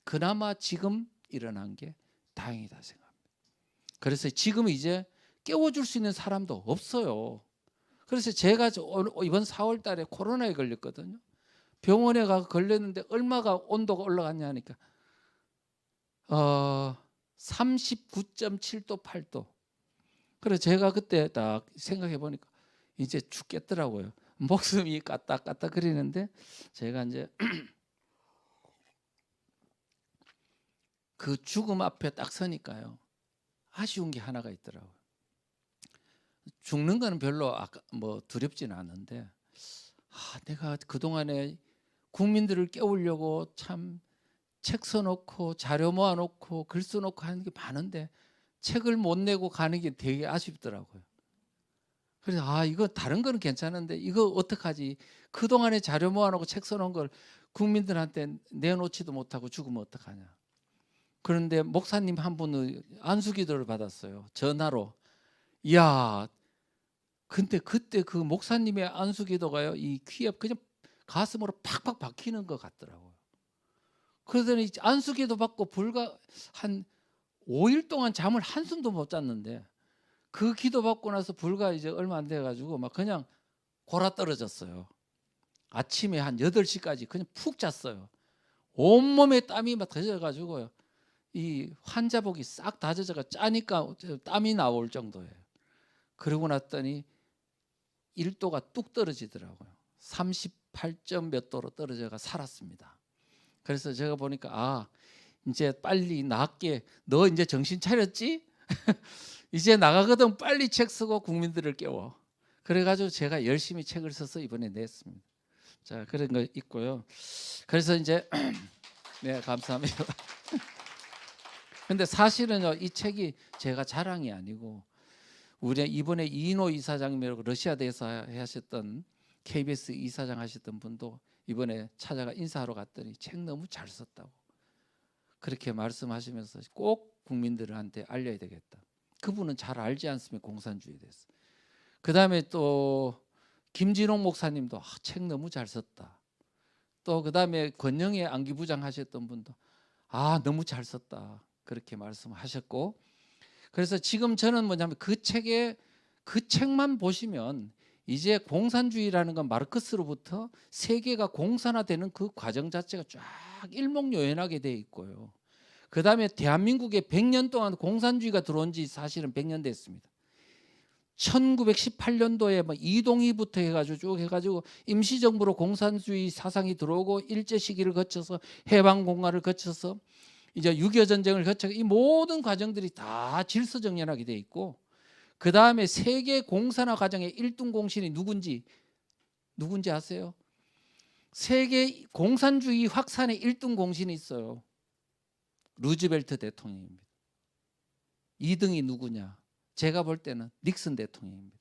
그나마 지금 일어난 게 다행이다 생각합니다. 그래서 지금 이제 깨워줄 수 있는 사람도 없어요. 그래서 제가 이번 4월 달에 코로나에 걸렸거든요. 병원에 가서 걸렸는데 얼마가 온도가 올라갔냐 하니까 39.7도 8도. 그래서 제가 그때 딱 생각해 보니까 이제 죽겠더라고요. 목숨이 까딱까딱 거리는데 제가 이제 그 죽음 앞에 딱 서니까요, 아쉬운 게 하나가 있더라고요. 죽는 거는 별로 두렵지는 않은데, 내가 그동안에 국민들을 깨우려고 참 책 써놓고 자료 모아놓고 글 써놓고 하는 게 많은데 책을 못 내고 가는 게 되게 아쉽더라고요. 그래서 이거 다른 거는 괜찮은데 이거 어떡하지? 그동안에 자료 모아놓고 책 써놓은 걸 국민들한테 내놓지도 못하고 죽으면 어떡하냐. 그런데 목사님 한 분은 안수기도를 받았어요. 전화로. 이야, 근데 그때 그 목사님의 안수기도가요, 이 귀에 그냥 가슴으로 팍팍 박히는 것 같더라고요. 그러더니 안수기도 받고 불과 한 5일 동안 잠을 한숨도 못 잤는데, 그 기도 받고 나서 불과 이제 얼마 안 돼가지고 막 그냥 골아 떨어졌어요. 아침에 한 8시까지 그냥 푹 잤어요. 온몸에 땀이 막 터져가지고요, 이 환자복이 싹 다 젖어가 짜니까 땀이 나올 정도예요. 그러고 났더니 1도가 뚝 떨어지더라고요. 38점 몇 도로 떨어져가 살았습니다. 그래서 제가 보니까 이제 빨리 낫게, 너 이제 정신 차렸지? 이제 나가거든 빨리 책 쓰고 국민들을 깨워. 그래가지고 제가 열심히 책을 써서 이번에 냈습니다. 자, 그런 거 있고요. 그래서 이제 네, 감사합니다. 근데 사실은요, 이 책이 제가 자랑이 아니고 우리 이번에 이인호 이사장님이라고 러시아대에서 하셨던 KBS 이사장 하셨던 분도 이번에 찾아가 인사하러 갔더니 책 너무 잘 썼다고 그렇게 말씀하시면서 꼭 국민들한테 알려야 되겠다. 그분은 잘 알지 않습니까? 공산주의에 대해서. 그 다음에 또 김진홍 목사님도 책 너무 잘 썼다. 또 그 다음에 권영애 안기부장 하셨던 분도 너무 잘 썼다 그렇게 말씀하셨고, 그래서 지금 저는 뭐냐면 그 책만 보시면 이제 공산주의라는 건 마르크스로부터 세계가 공산화되는 그 과정 자체가 쫙 일목요연하게 돼 있고요. 그 다음에 대한민국에 100년 동안 공산주의가 들어온 지 사실은 100년 됐습니다. 1918년도에 이동희부터 해가지고 쭉 해가지고 임시정부로 공산주의 사상이 들어오고 일제 시기를 거쳐서 해방공화를 거쳐서 이제 6.25 전쟁을 거쳐서 이 모든 과정들이 다 질서정연하게 돼 있고, 그 다음에 세계 공산화 과정의 1등 공신이 누군지 아세요? 세계 공산주의 확산의 1등 공신이 있어요. 루즈벨트 대통령입니다. 2등이 누구냐? 제가 볼 때는 닉슨 대통령입니다.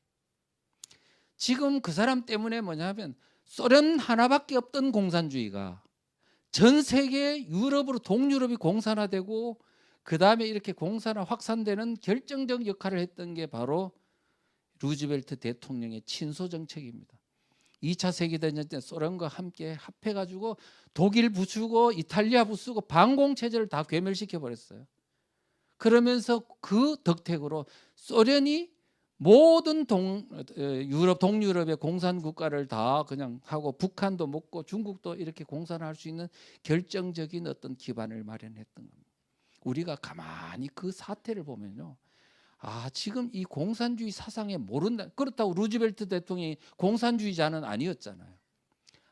지금 그 사람 때문에 뭐냐면 소련 하나밖에 없던 공산주의가 전 세계 유럽으로 동유럽이 공산화되고 그 다음에 이렇게 공산화 확산되는 결정적 역할을 했던 게 바로 루즈벨트 대통령의 친소 정책입니다. 2차 세계대전 때 소련과 함께 합해가지고 독일 부수고 이탈리아 부수고 반공체제를 다 괴멸시켜 버렸어요. 그러면서 그 덕택으로 소련이 모든 동유럽의 공산국가를 다 그냥 하고 북한도 먹고 중국도 이렇게 공산화할 수 있는 결정적인 어떤 기반을 마련했던 겁니다. 우리가 가만히 그 사태를 보면요, 지금 이 공산주의 사상에 모른다. 그렇다고 루즈벨트 대통령이 공산주의자는 아니었잖아요.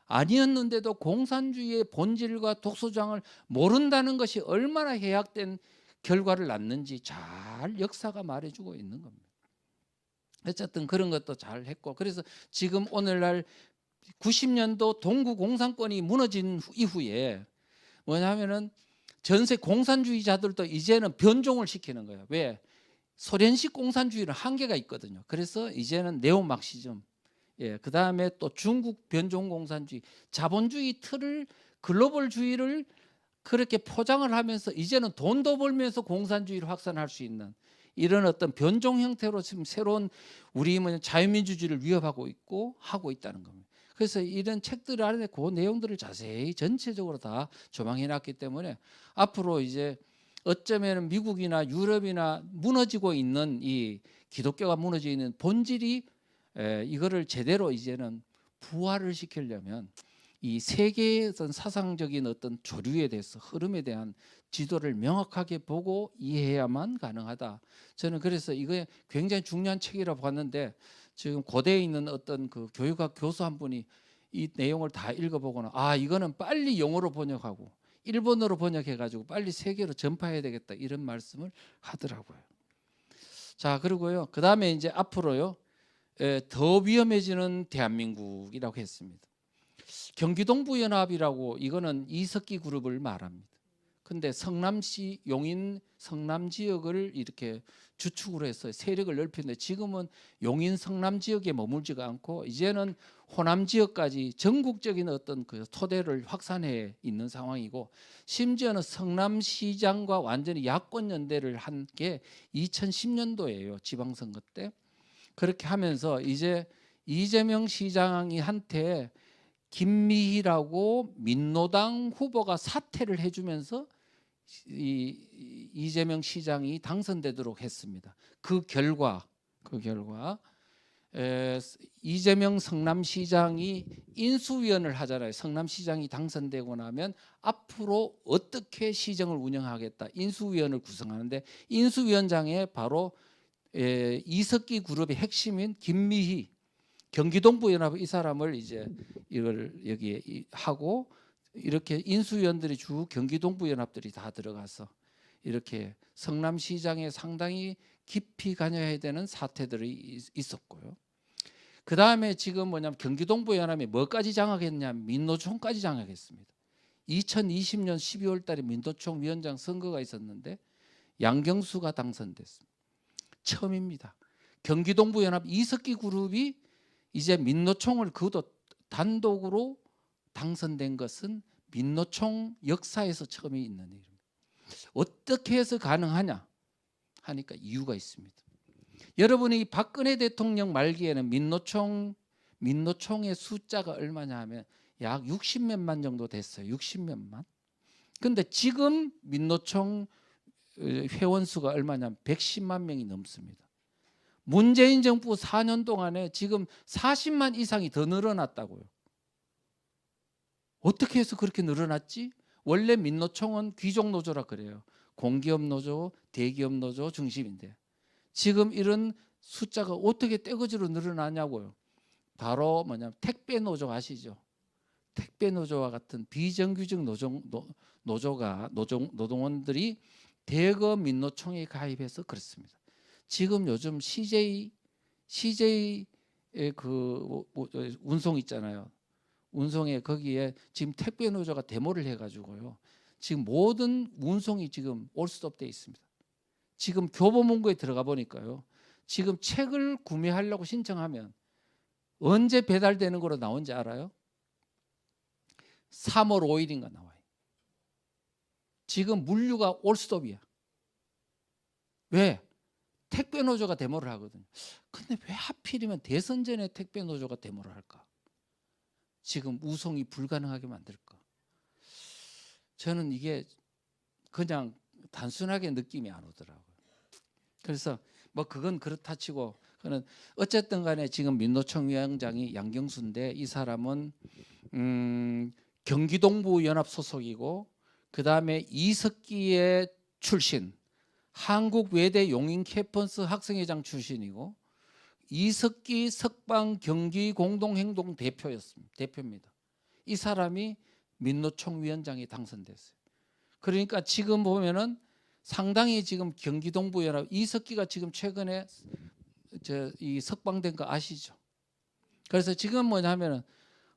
아니었는데도 공산주의의 본질과 독소장을 모른다는 것이 얼마나 해악된 결과를 낳는지 잘 역사가 말해주고 있는 겁니다. 어쨌든 그런 것도 잘 했고, 그래서 지금 오늘날 90년도 동구 공산권이 무너진 이후에 뭐냐면은 전세 공산주의자들도 이제는 변종을 시키는 거예요. 왜? 소련식 공산주의는 한계가 있거든요. 그래서 이제는 네오막시즘, 그 다음에 또 중국 변종 공산주의, 자본주의 틀을 글로벌주의를 그렇게 포장을 하면서 이제는 돈도 벌면서 공산주의를 확산할 수 있는 이런 어떤 변종 형태로 지금 새로운 우리 자유민주주의를 위협하고 있고 하고 있다는 겁니다. 그래서 이런 책들 안에 그 내용들을 자세히 전체적으로 다 조망해 놨기 때문에 앞으로 이제 어쩌면 미국이나 유럽이나 무너지고 있는 이 기독교가 무너져 있는 본질이 이거를 제대로 이제는 부활을 시키려면 이 세계의 어떤 사상적인 어떤 조류에 대해서 흐름에 대한 지도를 명확하게 보고 이해해야만 가능하다. 저는 그래서 이거 굉장히 중요한 책이라고 봤는데 지금 고대에 있는 어떤 그 교육학 교수 한 분이 이 내용을 다 읽어보고는 이거는 빨리 영어로 번역하고 일본어로 번역해가지고 빨리 세계로 전파해야 되겠다 이런 말씀을 하더라고요. 자, 그리고요 그 다음에 이제 앞으로요 더 위험해지는 대한민국이라고 했습니다. 경기동부연합이라고 이거는 이석기 그룹을 말합니다. 근데 성남시 용인 성남 지역을 이렇게 주축으로 해서 세력을 넓히는데 지금은 용인 성남 지역에 머물지가 않고 이제는 호남 지역까지 전국적인 어떤 그 토대를 확산해 있는 상황이고 심지어는 성남시장과 완전히 야권 연대를 한 게 2010년도예요. 지방선거 때. 그렇게 하면서 이제 이재명 시장이 한테 김미희라고 민노당 후보가 사퇴를 해주면서 이재명 시장이 당선되도록 했습니다. 그 결과 이재명 성남시장이 인수위원을 하잖아요. 성남시장이 당선되고 나면 앞으로 어떻게 시정을 운영하겠다. 인수위원을 구성하는데 인수위원장에 바로 이석기 그룹의 핵심인 김미희 경기동부연합 이 사람을 이제 이걸 여기에 하고 이렇게 인수위원들이 주 경기동부연합들이 다 들어가서 이렇게 성남시장에 상당히 깊이 관여해야 되는 사태들이 있었고요. 그 다음에 지금 뭐냐면 경기동부연합이 뭐까지 장악했냐면 민노총까지 장악했습니다. 2020년 12월 달에 민노총 위원장 선거가 있었는데 양경수가 당선됐습니다. 처음입니다. 경기동부연합 이석기 그룹이 이제 민노총을 그것도 단독으로 당선된 것은 민노총 역사에서 처음이 있는 일입니다. 어떻게 해서 가능하냐 하니까 이유가 있습니다. 여러분이 박근혜 대통령 말기에는 민노총의 숫자가 얼마냐 하면 약 60몇만 정도 됐어요. 60몇만. 근데 지금 민노총 회원 수가 얼마냐면 110만 명이 넘습니다. 문재인 정부 4년 동안에 지금 40만 이상이 더 늘어났다고요. 어떻게 해서 그렇게 늘어났지? 원래 민노총은 귀족 노조라 그래요. 공기업 노조, 대기업 노조 중심인데 지금 이런 숫자가 어떻게 떼거지로 늘어나냐고요. 바로 뭐냐면 택배 노조 아시죠? 택배 노조와 같은 비정규직 노동원들이 대거 민노총에 가입해서 그렇습니다. 지금 요즘 CJ의 그 운송 있잖아요. 운송에 거기에 지금 택배 노조가 데모를 해가지고요. 지금 모든 운송이 지금 올스톱돼 있습니다. 지금 교보문고에 들어가 보니까요. 지금 책을 구매하려고 신청하면 언제 배달되는 거로 나온지 알아요? 3월 5일인가 나와요. 지금 물류가 올스톱이야. 왜? 택배 노조가 데모를 하거든요. 근데 왜 하필이면 대선 전에 택배 노조가 데모를 할까? 지금 우송이 불가능하게 만들까? 저는 이게 그냥 단순하게 느낌이 안 오더라고요. 그래서 뭐 그건 그렇다 치고 그는 어쨌든 간에 지금 민노총 위원장이 양경수인데 이 사람은 경기동부 연합 소속이고 그 다음에 이석기의 출신 한국 외대 용인 캠퍼스 학생회장 출신이고 이석기 석방 경기 공동행동 대표입니다. 이 사람이 민노총 위원장에 당선됐어요. 그러니까 지금 보면은 상당히 지금 경기동부 연합 이석기가 지금 최근에 이 석방된 거 아시죠? 그래서 지금 뭐냐면은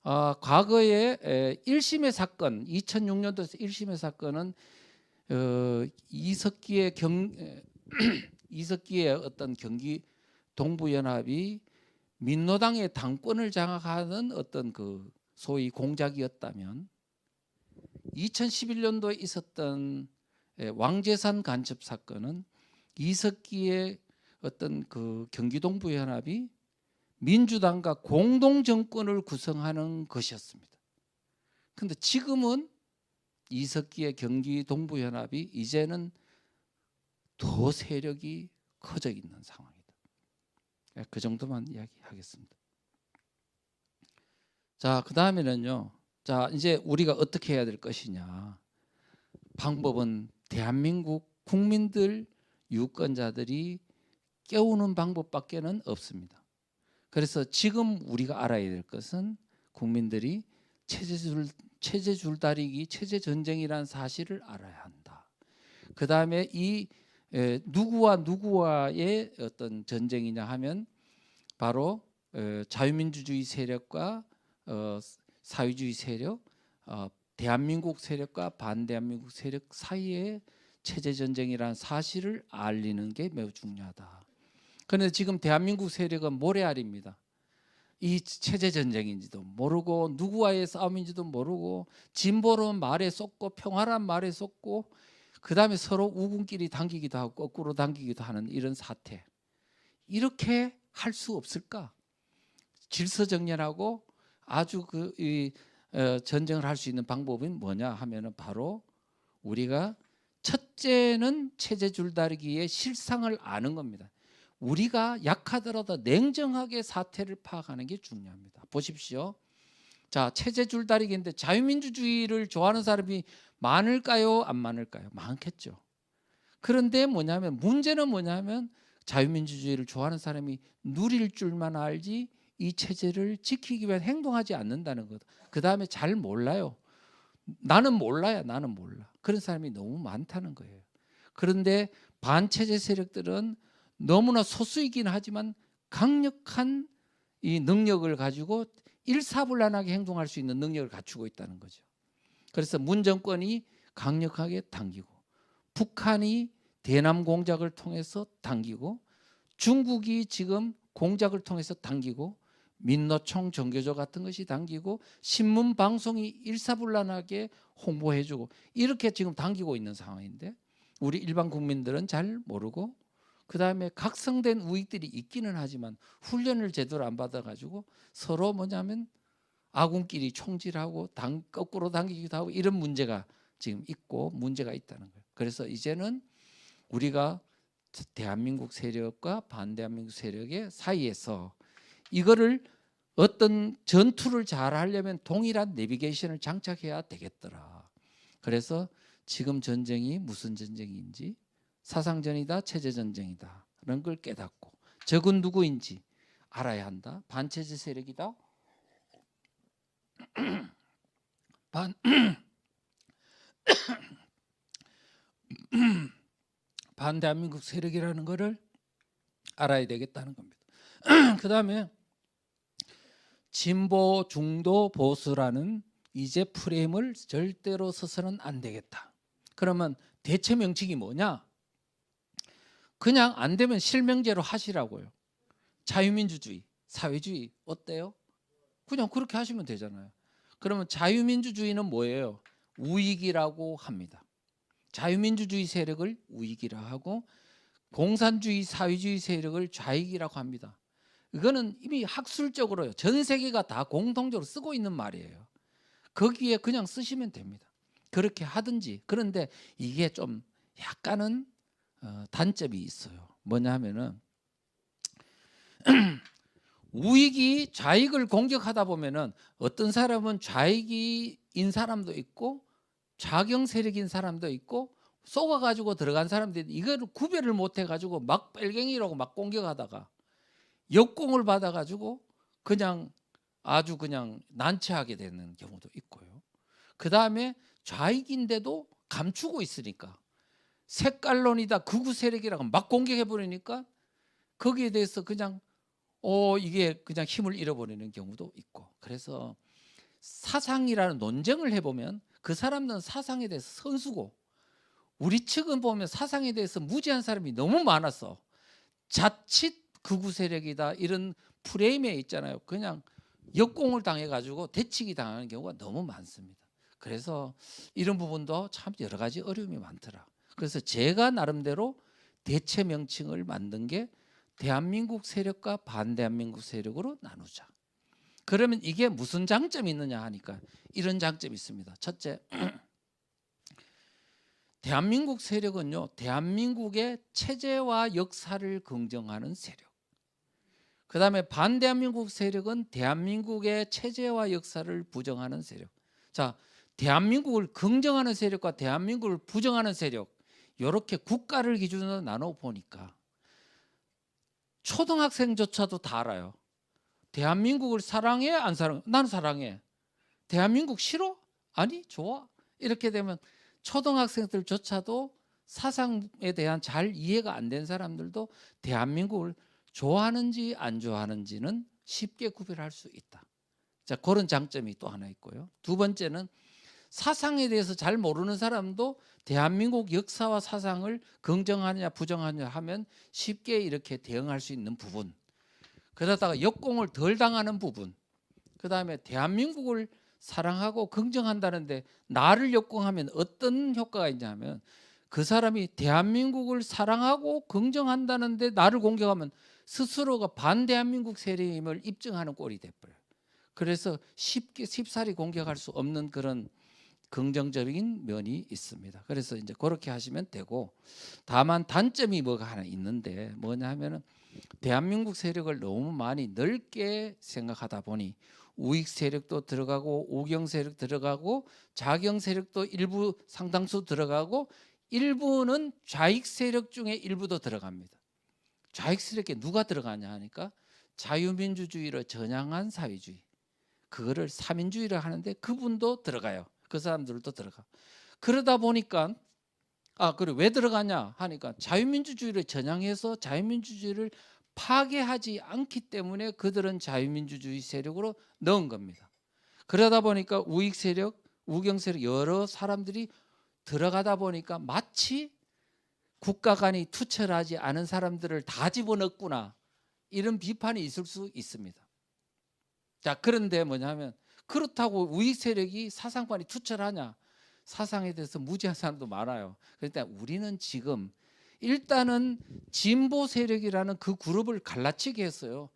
과거에 1심의 사건 2006년도에서 1심의 사건은 이석기의 어떤 경기 동부연합이 민노당의 당권을 장악하는 어떤 그 소위 공작이었다면 2011년도에 있었던 왕재산 간첩 사건은 이석기의 어떤 그 경기동부연합이 민주당과 공동 정권을 구성하는 것이었습니다. 그런데 지금은 이석기의 경기동부연합이 이제는 더 세력이 커져 있는 상황이다. 그 정도만 이야기하겠습니다. 자, 그 다음에는요. 자, 이제 우리가 어떻게 해야 될 것이냐. 방법은 대한민국 국민들, 유권자들이 깨우는 방법밖에는 없습니다. 그래서 지금 우리가 알아야 될 것은 국민들이 체제 줄다리기, 체제 전쟁이라는 사실을 알아야 한다. 그 다음에 이 누구와 누구와의 어떤 전쟁이냐 하면 바로 자유민주주의 세력과 사회주의 세력, 대한민국 세력과 반대한민국 세력 사이의 체제 전쟁이라는 사실을 알리는 게 매우 중요하다. 그런데 지금 대한민국 세력은 모래알입니다. 이 체제 전쟁인지도 모르고 누구와의 싸움인지도 모르고 진보는 말에 쏟고 평화란 말에 쏟고 그 다음에 서로 우군끼리 당기기도 하고 거꾸로 당기기도 하는 이런 사태. 이렇게 할 수 없을까? 질서정연하고 아주 전쟁을 할 수 있는 방법이 뭐냐 하면은 바로 우리가 첫째는 체제 줄다리기의 실상을 아는 겁니다. 우리가 약하더라도 냉정하게 사태를 파악하는 게 중요합니다. 보십시오. 자, 체제 줄다리기인데 자유민주주의를 좋아하는 사람이 많을까요? 안 많을까요? 많겠죠. 그런데 문제는 뭐냐면 자유민주주의를 좋아하는 사람이 누릴 줄만 알지 이 체제를 지키기 위해 행동하지 않는다는 것. 그 다음에 잘 몰라요. 나는 몰라요. 나는 몰라. 그런 사람이 너무 많다는 거예요. 그런데 반체제 세력들은 너무나 소수이긴 하지만 강력한 이 능력을 가지고 일사불란하게 행동할 수 있는 능력을 갖추고 있다는 거죠. 그래서 문 정권이 강력하게 당기고 북한이 대남 공작을 통해서 당기고 중국이 지금 공작을 통해서 당기고 민노총 정교조 같은 것이 당기고 신문 방송이 일사불란하게 홍보해주고 이렇게 지금 당기고 있는 상황인데 우리 일반 국민들은 잘 모르고 그 다음에 각성된 우익들이 있기는 하지만 훈련을 제대로 안 받아가지고 서로 뭐냐면 아군끼리 총질하고 거꾸로 당기기도 하고 이런 문제가 지금 있고 문제가 있다는 거예요. 그래서 이제는 우리가 대한민국 세력과 반대한민국 세력의 사이에서 이거를 어떤 전투를 잘 하려면 동일한 내비게이션을 장착해야 되겠더라. 그래서 지금 전쟁이 무슨 전쟁인지 사상전이다 체제전쟁이다 라는 걸 깨닫고 적은 누구인지 알아야 한다. 반체제 세력이다. 반대한민국 세력이라는 것을 알아야 되겠다는 겁니다. 그 다음에 진보, 중도, 보수라는 이제 프레임을 절대로 써서는 안 되겠다. 그러면 대체 명칭이 뭐냐? 그냥 안 되면 실명제로 하시라고요. 자유민주주의, 사회주의 어때요? 그냥 그렇게 하시면 되잖아요. 그러면 자유민주주의는 뭐예요? 우익이라고 합니다. 자유민주주의 세력을 우익이라 하고 공산주의, 사회주의 세력을 좌익이라고 합니다. 이거는 이미 학술적으로요. 전 세계가 다 공통적으로 쓰고 있는 말이에요. 거기에 그냥 쓰시면 됩니다. 그렇게 하든지. 그런데 이게 좀 약간은 단점이 있어요. 뭐냐 하면은 우익이 좌익을 공격하다 보면은 어떤 사람은 좌익인 사람도 있고 좌경 세력인 사람도 있고 속아가지고 들어간 사람들이 이거를 구별을 못해가지고 막 빨갱이라고 막 공격하다가 역공을 받아가지고 그냥 아주 그냥 난처하게 되는 경우도 있고요. 그 다음에 좌익인데도 감추고 있으니까 색깔론이다 극우 세력이라고 막 공격해 버리니까 거기에 대해서 그냥 이게 그냥 힘을 잃어버리는 경우도 있고 그래서 사상이라는 논쟁을 해보면 그 사람들은 사상에 대해서 선수고 우리 측은 보면 사상에 대해서 무지한 사람이 너무 많아서 자칫 극우 세력이다 이런 프레임에 있잖아요. 그냥 역공을 당해가지고 대치기 당하는 경우가 너무 많습니다. 그래서 이런 부분도 참 여러 가지 어려움이 많더라. 그래서 제가 나름대로 대체 명칭을 만든 게 대한민국 세력과 반대한민국 세력으로 나누자. 그러면 이게 무슨 장점이 있느냐 하니까 이런 장점이 있습니다. 첫째, 대한민국 세력은요, 대한민국의 체제와 역사를 긍정하는 세력. 그 다음에 반대한민국 세력은 대한민국의 체제와 역사를 부정하는 세력. 자, 대한민국을 긍정하는 세력과 대한민국을 부정하는 세력, 이렇게 국가를 기준으로 나눠 보니까 초등학생조차도 다 알아요. 대한민국을 사랑해? 안 사랑해? 난 사랑해. 대한민국 싫어? 아니, 좋아. 이렇게 되면 초등학생들조차도 사상에 대한 잘 이해가 안 된 사람들도 대한민국을 좋아하는지 안 좋아하는지는 쉽게 구별할 수 있다. 자, 그런 장점이 또 하나 있고요. 두 번째는 사상에 대해서 잘 모르는 사람도 대한민국 역사와 사상을 긍정하느냐 부정하느냐 하면 쉽게 이렇게 대응할 수 있는 부분. 그러다가 역공을 덜 당하는 부분. 그 다음에 대한민국을 사랑하고 긍정한다는데 나를 역공하면 어떤 효과가 있냐면 그 사람이 대한민국을 사랑하고 긍정한다는데 나를 공격하면 스스로가 반대한민국 세력임을 입증하는 꼴이 돼버려요. 그래서 쉽사리 공격할 수 없는 그런 긍정적인 면이 있습니다. 그래서 이제 그렇게 하시면 되고, 다만 단점이 뭐가 하나 있는데 뭐냐 하면은 대한민국 세력을 너무 많이 넓게 생각하다 보니 우익 세력도 들어가고 우경 세력 들어가고 자경 세력도 일부 상당수 들어가고 일부는 좌익 세력 중에 일부도 들어갑니다. 좌익 세력에 누가 들어가냐 하니까 자유민주주의를 전향한 사회주의, 그거를 사민주의라 하는데 그분도 들어가요. 그 사람들도 들어가. 그러다 보니까 그래 왜 들어가냐 하니까 자유민주주의를 전향해서 자유민주주의를 파괴하지 않기 때문에 그들은 자유민주주의 세력으로 넣은 겁니다. 그러다 보니까 우익 세력, 우경 세력 여러 사람들이 들어가다 보니까 마치 국가 간이 투철하지 않은 사람들을 다 집어넣구나, 이런 비판이 있을 수 있습니다. 자, 그런데 뭐냐면 그렇다고 우익 세력이 사상관이 투철하냐? 사상에 대해서 무지한 사람도 많아요. 그러니까 우리는 지금 일단은 진보 세력이라는 그 그룹을 갈라치게 했어요.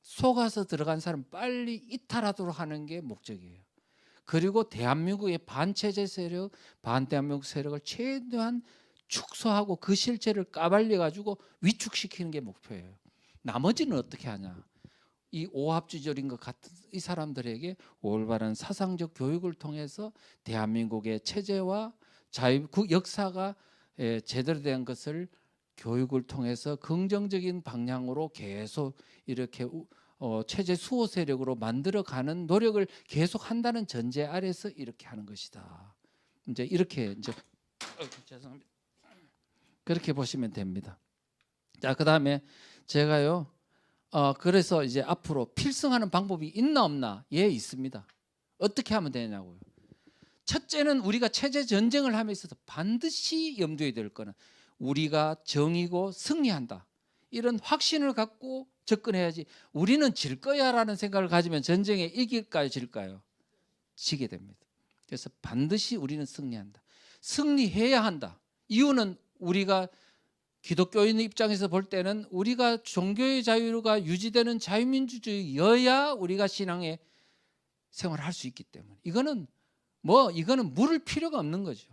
속아서 들어간 사람 빨리 이탈하도록 하는 게 목적이에요. 그리고 대한민국의 반체제 세력, 반대한민국 세력을 최대한 축소하고 그 실체를 까발려 가지고 위축시키는 게 목표예요. 나머지는 어떻게 하냐? 이 오합지졸인 것 같은 이 사람들에게 올바른 사상적 교육을 통해서 대한민국의 체제와 그 역사가 제대로 된 것을 교육을 통해서 긍정적인 방향으로 계속 이렇게 체제 수호 세력으로 만들어가는 노력을 계속 한다는 전제 아래서 이렇게 하는 것이다. 이제 이렇게 죄송합니다. 그렇게 보시면 됩니다. 자, 그다음에 제가요. 그래서 이제 앞으로 필승하는 방법이 있나 없나? 예, 있습니다. 어떻게 하면 되냐고요. 첫째는 우리가 체제 전쟁을 함에 있어서 반드시 염두에 될 거는 우리가 정이고 승리한다, 이런 확신을 갖고 접근해야지. 우리는 질 거야라는 생각을 가지면 전쟁에 이길까요, 질까요? 지게 됩니다. 그래서 반드시 우리는 승리한다. 승리해야 한다. 이유는 우리가 기독교인 입장에서 볼 때는 우리가 종교의 자유가 유지되는 자유민주주의여야 우리가 신앙의 생활을 할 수 있기 때문에 이거는 물을 필요가 없는 거죠.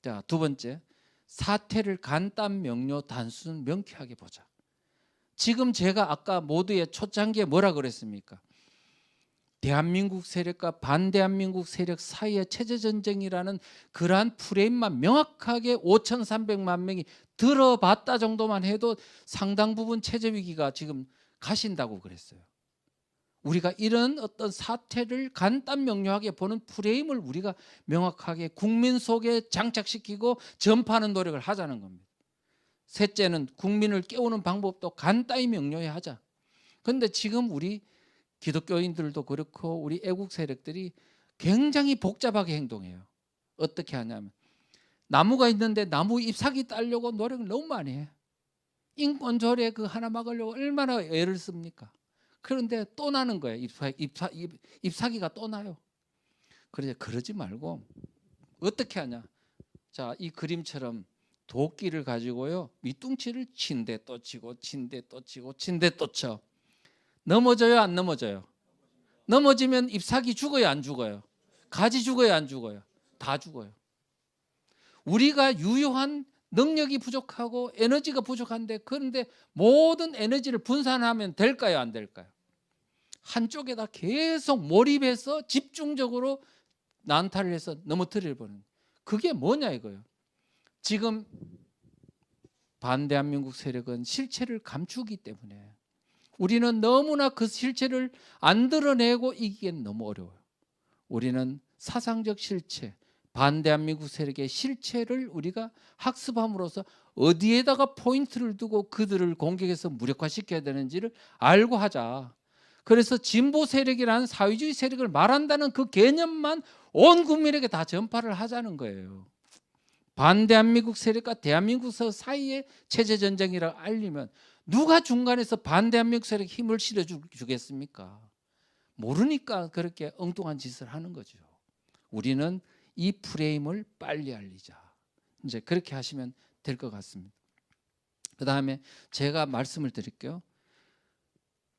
자, 두 번째, 사태를 간단 명료 단순 명쾌하게 보자. 지금 제가 아까 모두의 초창기에 뭐라 그랬습니까? 대한민국 세력과 반대한민국 세력 사이의 체제전쟁이라는 그러한 프레임만 명확하게 5,300만 명이 들어봤다 정도만 해도 상당 부분 체제 위기가 지금 가신다고 그랬어요. 우리가 이런 어떤 사태를 간단 명료하게 보는 프레임을 우리가 명확하게 국민 속에 장착시키고 전파하는 노력을 하자는 겁니다. 셋째는 국민을 깨우는 방법도 간단히 명료히 하자. 그런데 지금 우리 기독교인들도 그렇고 우리 애국 세력들이 굉장히 복잡하게 행동해요. 어떻게 하냐면 나무가 있는데 나무 잎사귀 따려고 노력을 너무 많이 해. 인권 조례 그 하나 막으려고 얼마나 애를 씁니까? 그런데 또 나는 거예요. 잎사귀가 또 나요. 그러지 말고 어떻게 하냐? 자, 이 그림처럼 도끼를 가지고요, 밑둥치를 친데 또 치고 친데 또 치고 친데 또 쳐. 넘어져요, 안 넘어져요? 넘어지면 잎사귀 죽어요, 안 죽어요? 가지 죽어요, 안 죽어요? 다 죽어요. 우리가 유효한 능력이 부족하고 에너지가 부족한데, 그런데 모든 에너지를 분산하면 될까요, 안 될까요? 한쪽에다 계속 몰입해서 집중적으로 난타를 해서 넘어뜨려 버리는, 그게 뭐냐 이거예요. 지금 반대한민국 세력은 실체를 감추기 때문에 우리는 너무나 그 실체를 안 드러내고 이기기엔 너무 어려워요. 우리는 사상적 실체, 반대한민국 세력의 실체를 우리가 학습함으로써 어디에다가 포인트를 두고 그들을 공격해서 무력화시켜야 되는지를 알고 하자. 그래서 진보 세력이라는 사회주의 세력을 말한다는 그 개념만 온 국민에게 다 전파를 하자는 거예요. 반대한민국 세력과 대한민국 사이의 체제전쟁이라고 알리면 누가 중간에서 반대한민국 세력에 힘을 실어주겠습니까? 모르니까 그렇게 엉뚱한 짓을 하는 거죠. 우리는 이 프레임을 빨리 알리자. 이제 그렇게 하시면 될 것 같습니다. 그 다음에 제가 말씀을 드릴게요.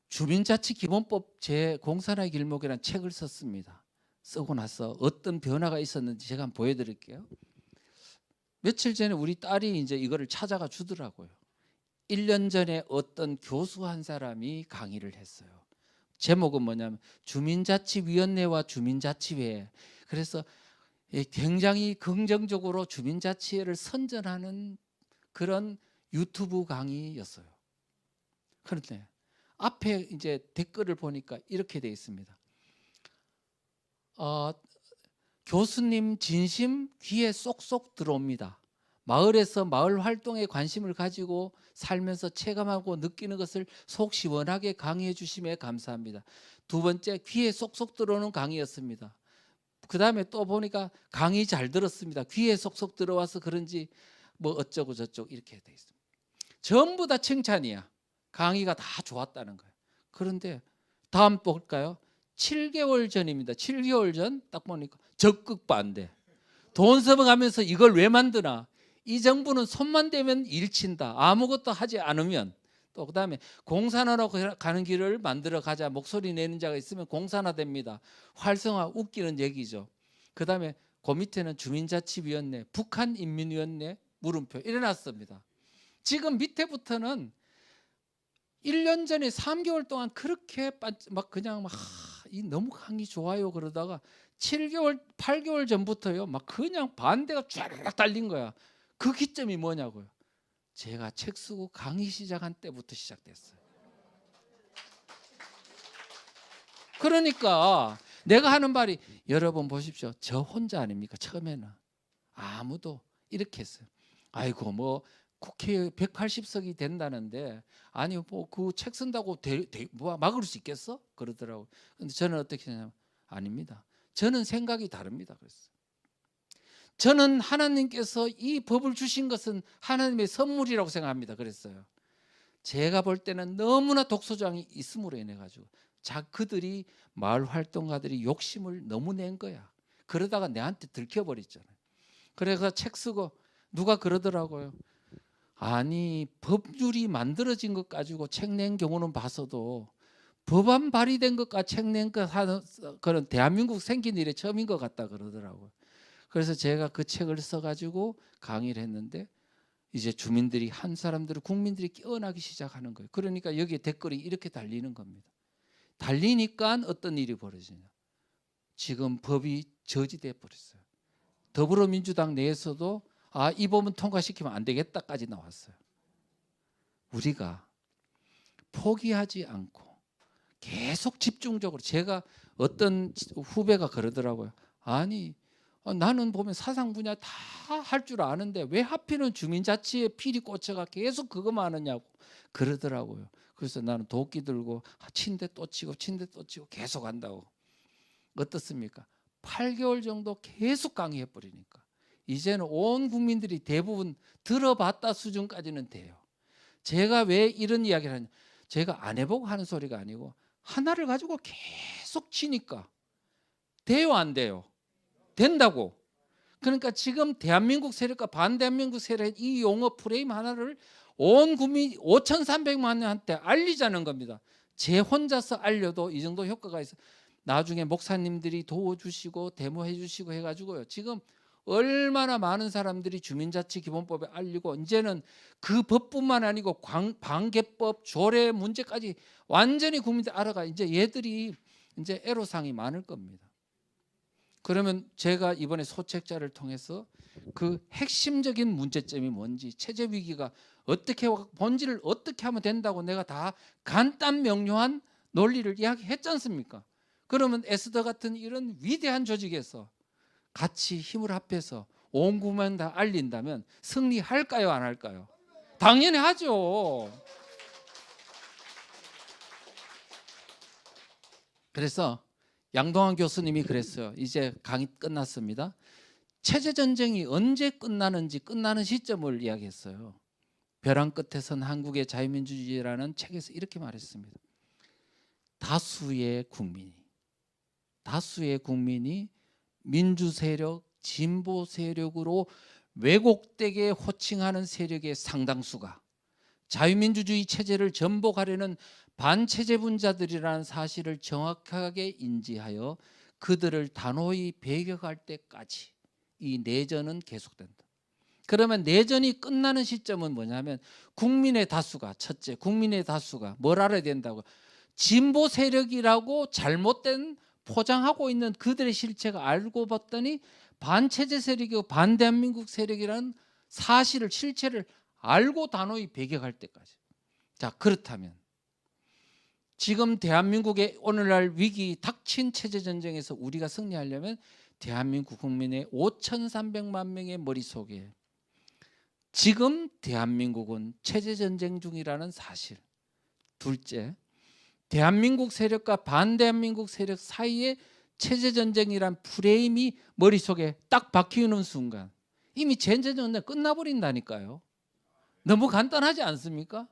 주민자치기본법 제041의 길목이라는 책을 썼습니다. 쓰고 나서 어떤 변화가 있었는지 제가 한번 보여드릴게요. 며칠 전에 우리 딸이 이제 이거를 찾아가 주더라고요. 1년 전에 어떤 교수 한 사람이 강의를 했어요. 제목은 뭐냐면 주민자치위원회와 주민자치회. 그래서 굉장히 긍정적으로 주민자치회를 선전하는 그런 유튜브 강의였어요. 그런데 앞에 이제 댓글을 보니까 이렇게 되어 있습니다. 교수님 진심 귀에 쏙쏙 들어옵니다. 마을에서 마을 활동에 관심을 가지고 살면서 체감하고 느끼는 것을 속 시원하게 강의해 주심에 감사합니다. 두 번째, 귀에 쏙쏙 들어오는 강의였습니다. 그 다음에 또 보니까 강의 잘 들었습니다. 귀에 쏙쏙 들어와서 그런지 뭐 어쩌고 저쩌고 이렇게 돼 있습니다. 전부 다 칭찬이야. 강의가 다 좋았다는 거예요. 그런데 다음 볼까요? 7개월 전입니다. 7개월 전 딱 보니까 적극 반대. 돈 써가면서 이걸 왜 만드나? 이 정부는 손만 대면 일친다. 아무것도 하지 않으면. 또 그다음에 공산화로 가는 길을 만들어 가자. 목소리 내는 자가 있으면 공산화됩니다. 활성화, 웃기는 얘기죠. 그다음에 그 밑에는 주민자치위원회, 북한인민위원회 물음표 일어났습니다. 지금 밑에부터는 1년 전에 3개월 동안 그렇게 막 그냥 막 너무 강의 좋아요 그러다가 7개월, 8개월 전부터요 막 그냥 반대가 쫙 달린 거야. 그 기점이 뭐냐고요. 제가 책 쓰고 강의 시작한 때부터 시작됐어요. 그러니까 내가 하는 말이, 여러분 보십시오. 저 혼자 아닙니까? 처음에는 아무도 이렇게 했어요. 아이고 뭐 국회 180석이 된다는데 아니 뭐 그 책 쓴다고 뭐 막을 수 있겠어? 그러더라고. 근데 저는 어떻게 하냐면 아닙니다. 저는 생각이 다릅니다. 그랬어요. 저는 하나님께서 이 법을 주신 것은 하나님의 선물이라고 생각합니다. 그랬어요. 제가 볼 때는 너무나 독소장이 있음으로 인해 가지고 그들이 마을 활동가들이 욕심을 너무 낸 거야. 그러다가 내한테 들켜버렸잖아요. 그래서 책 쓰고 누가 그러더라고요. 아니 법률이 만들어진 것 가지고 책 낸 경우는 봤어도 법안 발의된 것과 책 낸 것 하는 그런 대한민국 생긴 일이 처음인 것 같다 그러더라고요. 그래서 제가 그 책을 써가지고 강의를 했는데 이제 주민들이 한 사람들은 국민들이 깨어나기 시작하는 거예요. 그러니까 여기에 댓글이 이렇게 달리는 겁니다. 달리니까 어떤 일이 벌어지냐. 지금 법이 저지돼 버렸어요. 더불어민주당 내에서도 이 법은 통과시키면 안 되겠다까지 나왔어요. 우리가 포기하지 않고 계속 집중적으로, 제가 어떤 후배가 그러더라고요. 아니 나는 보면 사상 분야 다 할 줄 아는데 왜 하필은 주민자치에 필이 꽂혀가 계속 그거만 하느냐고 그러더라고요. 그래서 나는 도끼 들고 친데 또 치고 친데 또 치고 계속 한다고. 어떻습니까? 8개월 정도 계속 강의해 버리니까 이제는 온 국민들이 대부분 들어봤다 수준까지는 돼요. 제가 왜 이런 이야기를 하냐, 제가 안 해보고 하는 소리가 아니고 하나를 가지고 계속 치니까 돼요 안 돼요? 된다고. 그러니까 지금 대한민국 세력과 반대한민국 세력 이 용어 프레임 하나를 온 국민 5,300만 명한테 알리자는 겁니다. 제 혼자서 알려도 이 정도 효과가 있어. 나중에 목사님들이 도와주시고 데모해 주시고 해가지고요. 지금 얼마나 많은 사람들이 주민자치기본법에 알리고 이제는 그 법뿐만 아니고 반개법, 조례 문제까지 완전히 국민들 알아가. 이제 얘들이 이제 애로사항이 많을 겁니다. 그러면 제가 이번에 소책자를 통해서 그 핵심적인 문제점이 뭔지, 체제 위기가 어떻게 본질을 어떻게 하면 된다고 내가 다 간단 명료한 논리를 이야기했지 않습니까? 그러면 에스더 같은 이런 위대한 조직에서 같이 힘을 합해서 온 국민 다 알린다면 승리할까요, 안 할까요? 당연히 하죠. 그래서 양동환 교수님이 그랬어요. 이제 강의 끝났습니다. 체제 전쟁이 언제 끝나는지 끝나는 시점을 이야기했어요. 벼랑 끝에선 한국의 자유민주주의라는 책에서 이렇게 말했습니다. 다수의 국민이 민주 세력, 진보 세력으로 왜곡되게 호칭하는 세력의 상당수가 자유민주주의 체제를 전복하려는 반체제분자들이라는 사실을 정확하게 인지하여 그들을 단호히 배격할 때까지 이 내전은 계속된다. 그러면 내전이 끝나는 시점은 뭐냐면 국민의 다수가, 첫째, 국민의 다수가 뭘 알아야 된다고? 진보 세력이라고 잘못된 포장하고 있는 그들의 실체가 알고 봤더니 반체제 세력이고 반대한민국 세력이라는 사실을, 실체를 알고 단호히 배격할 때까지. 자, 그렇다면 지금 대한민국의 오늘날 위기 닥친 체제 전쟁에서 우리가 승리하려면 대한민국 국민의 5,300만 명의 머릿속에 지금 대한민국은 체제 전쟁 중이라는 사실, 둘째, 대한민국 세력과 반대한민국 세력 사이에 체제 전쟁이란 프레임이 머릿속에 딱 박히는 순간 이미 체제 전쟁 끝나버린다니까요. 너무 간단하지 않습니까?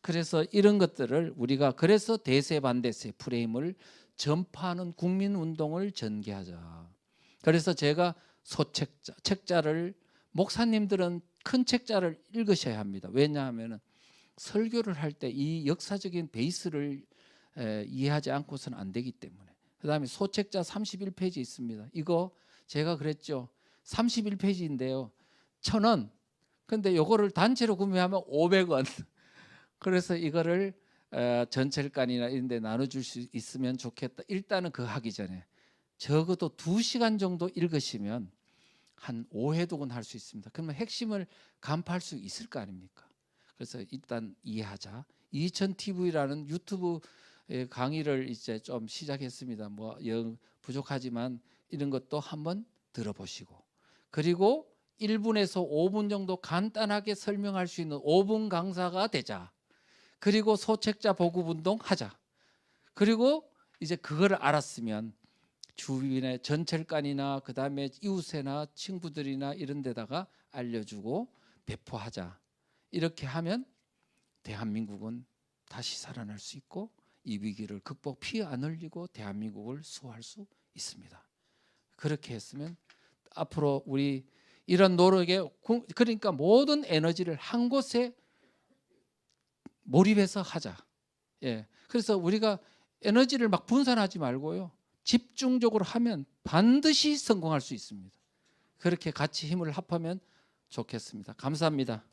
그래서 이런 것들을 우리가 그래서 대세 반대세 프레임을 전파하는 국민운동을 전개하자. 그래서 제가 소책자, 책자를 목사님들은 큰 책자를 읽으셔야 합니다. 왜냐하면 설교를 할 때 이 역사적인 베이스를 이해하지 않고서는 안 되기 때문에. 그 다음에 소책자 31페이지 있습니다. 이거 제가 그랬죠. 31페이지인데요. 1,000원. 근데 요거를 단체로 구매하면 500원. 그래서 이거를 전철간이나 이런 데 나눠줄 수 있으면 좋겠다. 일단은 그거 하기 전에 적어도 2시간 정도 읽으시면 한 5회독은 할 수 있습니다. 그러면 핵심을 간파할 수 있을 거 아닙니까? 그래서 일단 이해하자. 이천TV라는 유튜브 강의를 이제 좀 시작했습니다. 뭐 영 부족하지만 이런 것도 한번 들어보시고, 그리고 1분에서 5분 정도 간단하게 설명할 수 있는 5분 강사가 되자. 그리고 소책자 보급 운동 하자. 그리고 이제 그걸 알았으면 주변의 전철간이나 그다음에 이웃에나 친구들이나 이런 데다가 알려주고 배포하자. 이렇게 하면 대한민국은 다시 살아날 수 있고 이 위기를 극복, 피 안 흘리고 대한민국을 수호할 수 있습니다. 그렇게 했으면 앞으로 우리 이런 노력에, 그러니까 모든 에너지를 한 곳에 몰입해서 하자. 예. 그래서 우리가 에너지를 막 분산하지 말고요. 집중적으로 하면 반드시 성공할 수 있습니다. 그렇게 같이 힘을 합하면 좋겠습니다. 감사합니다.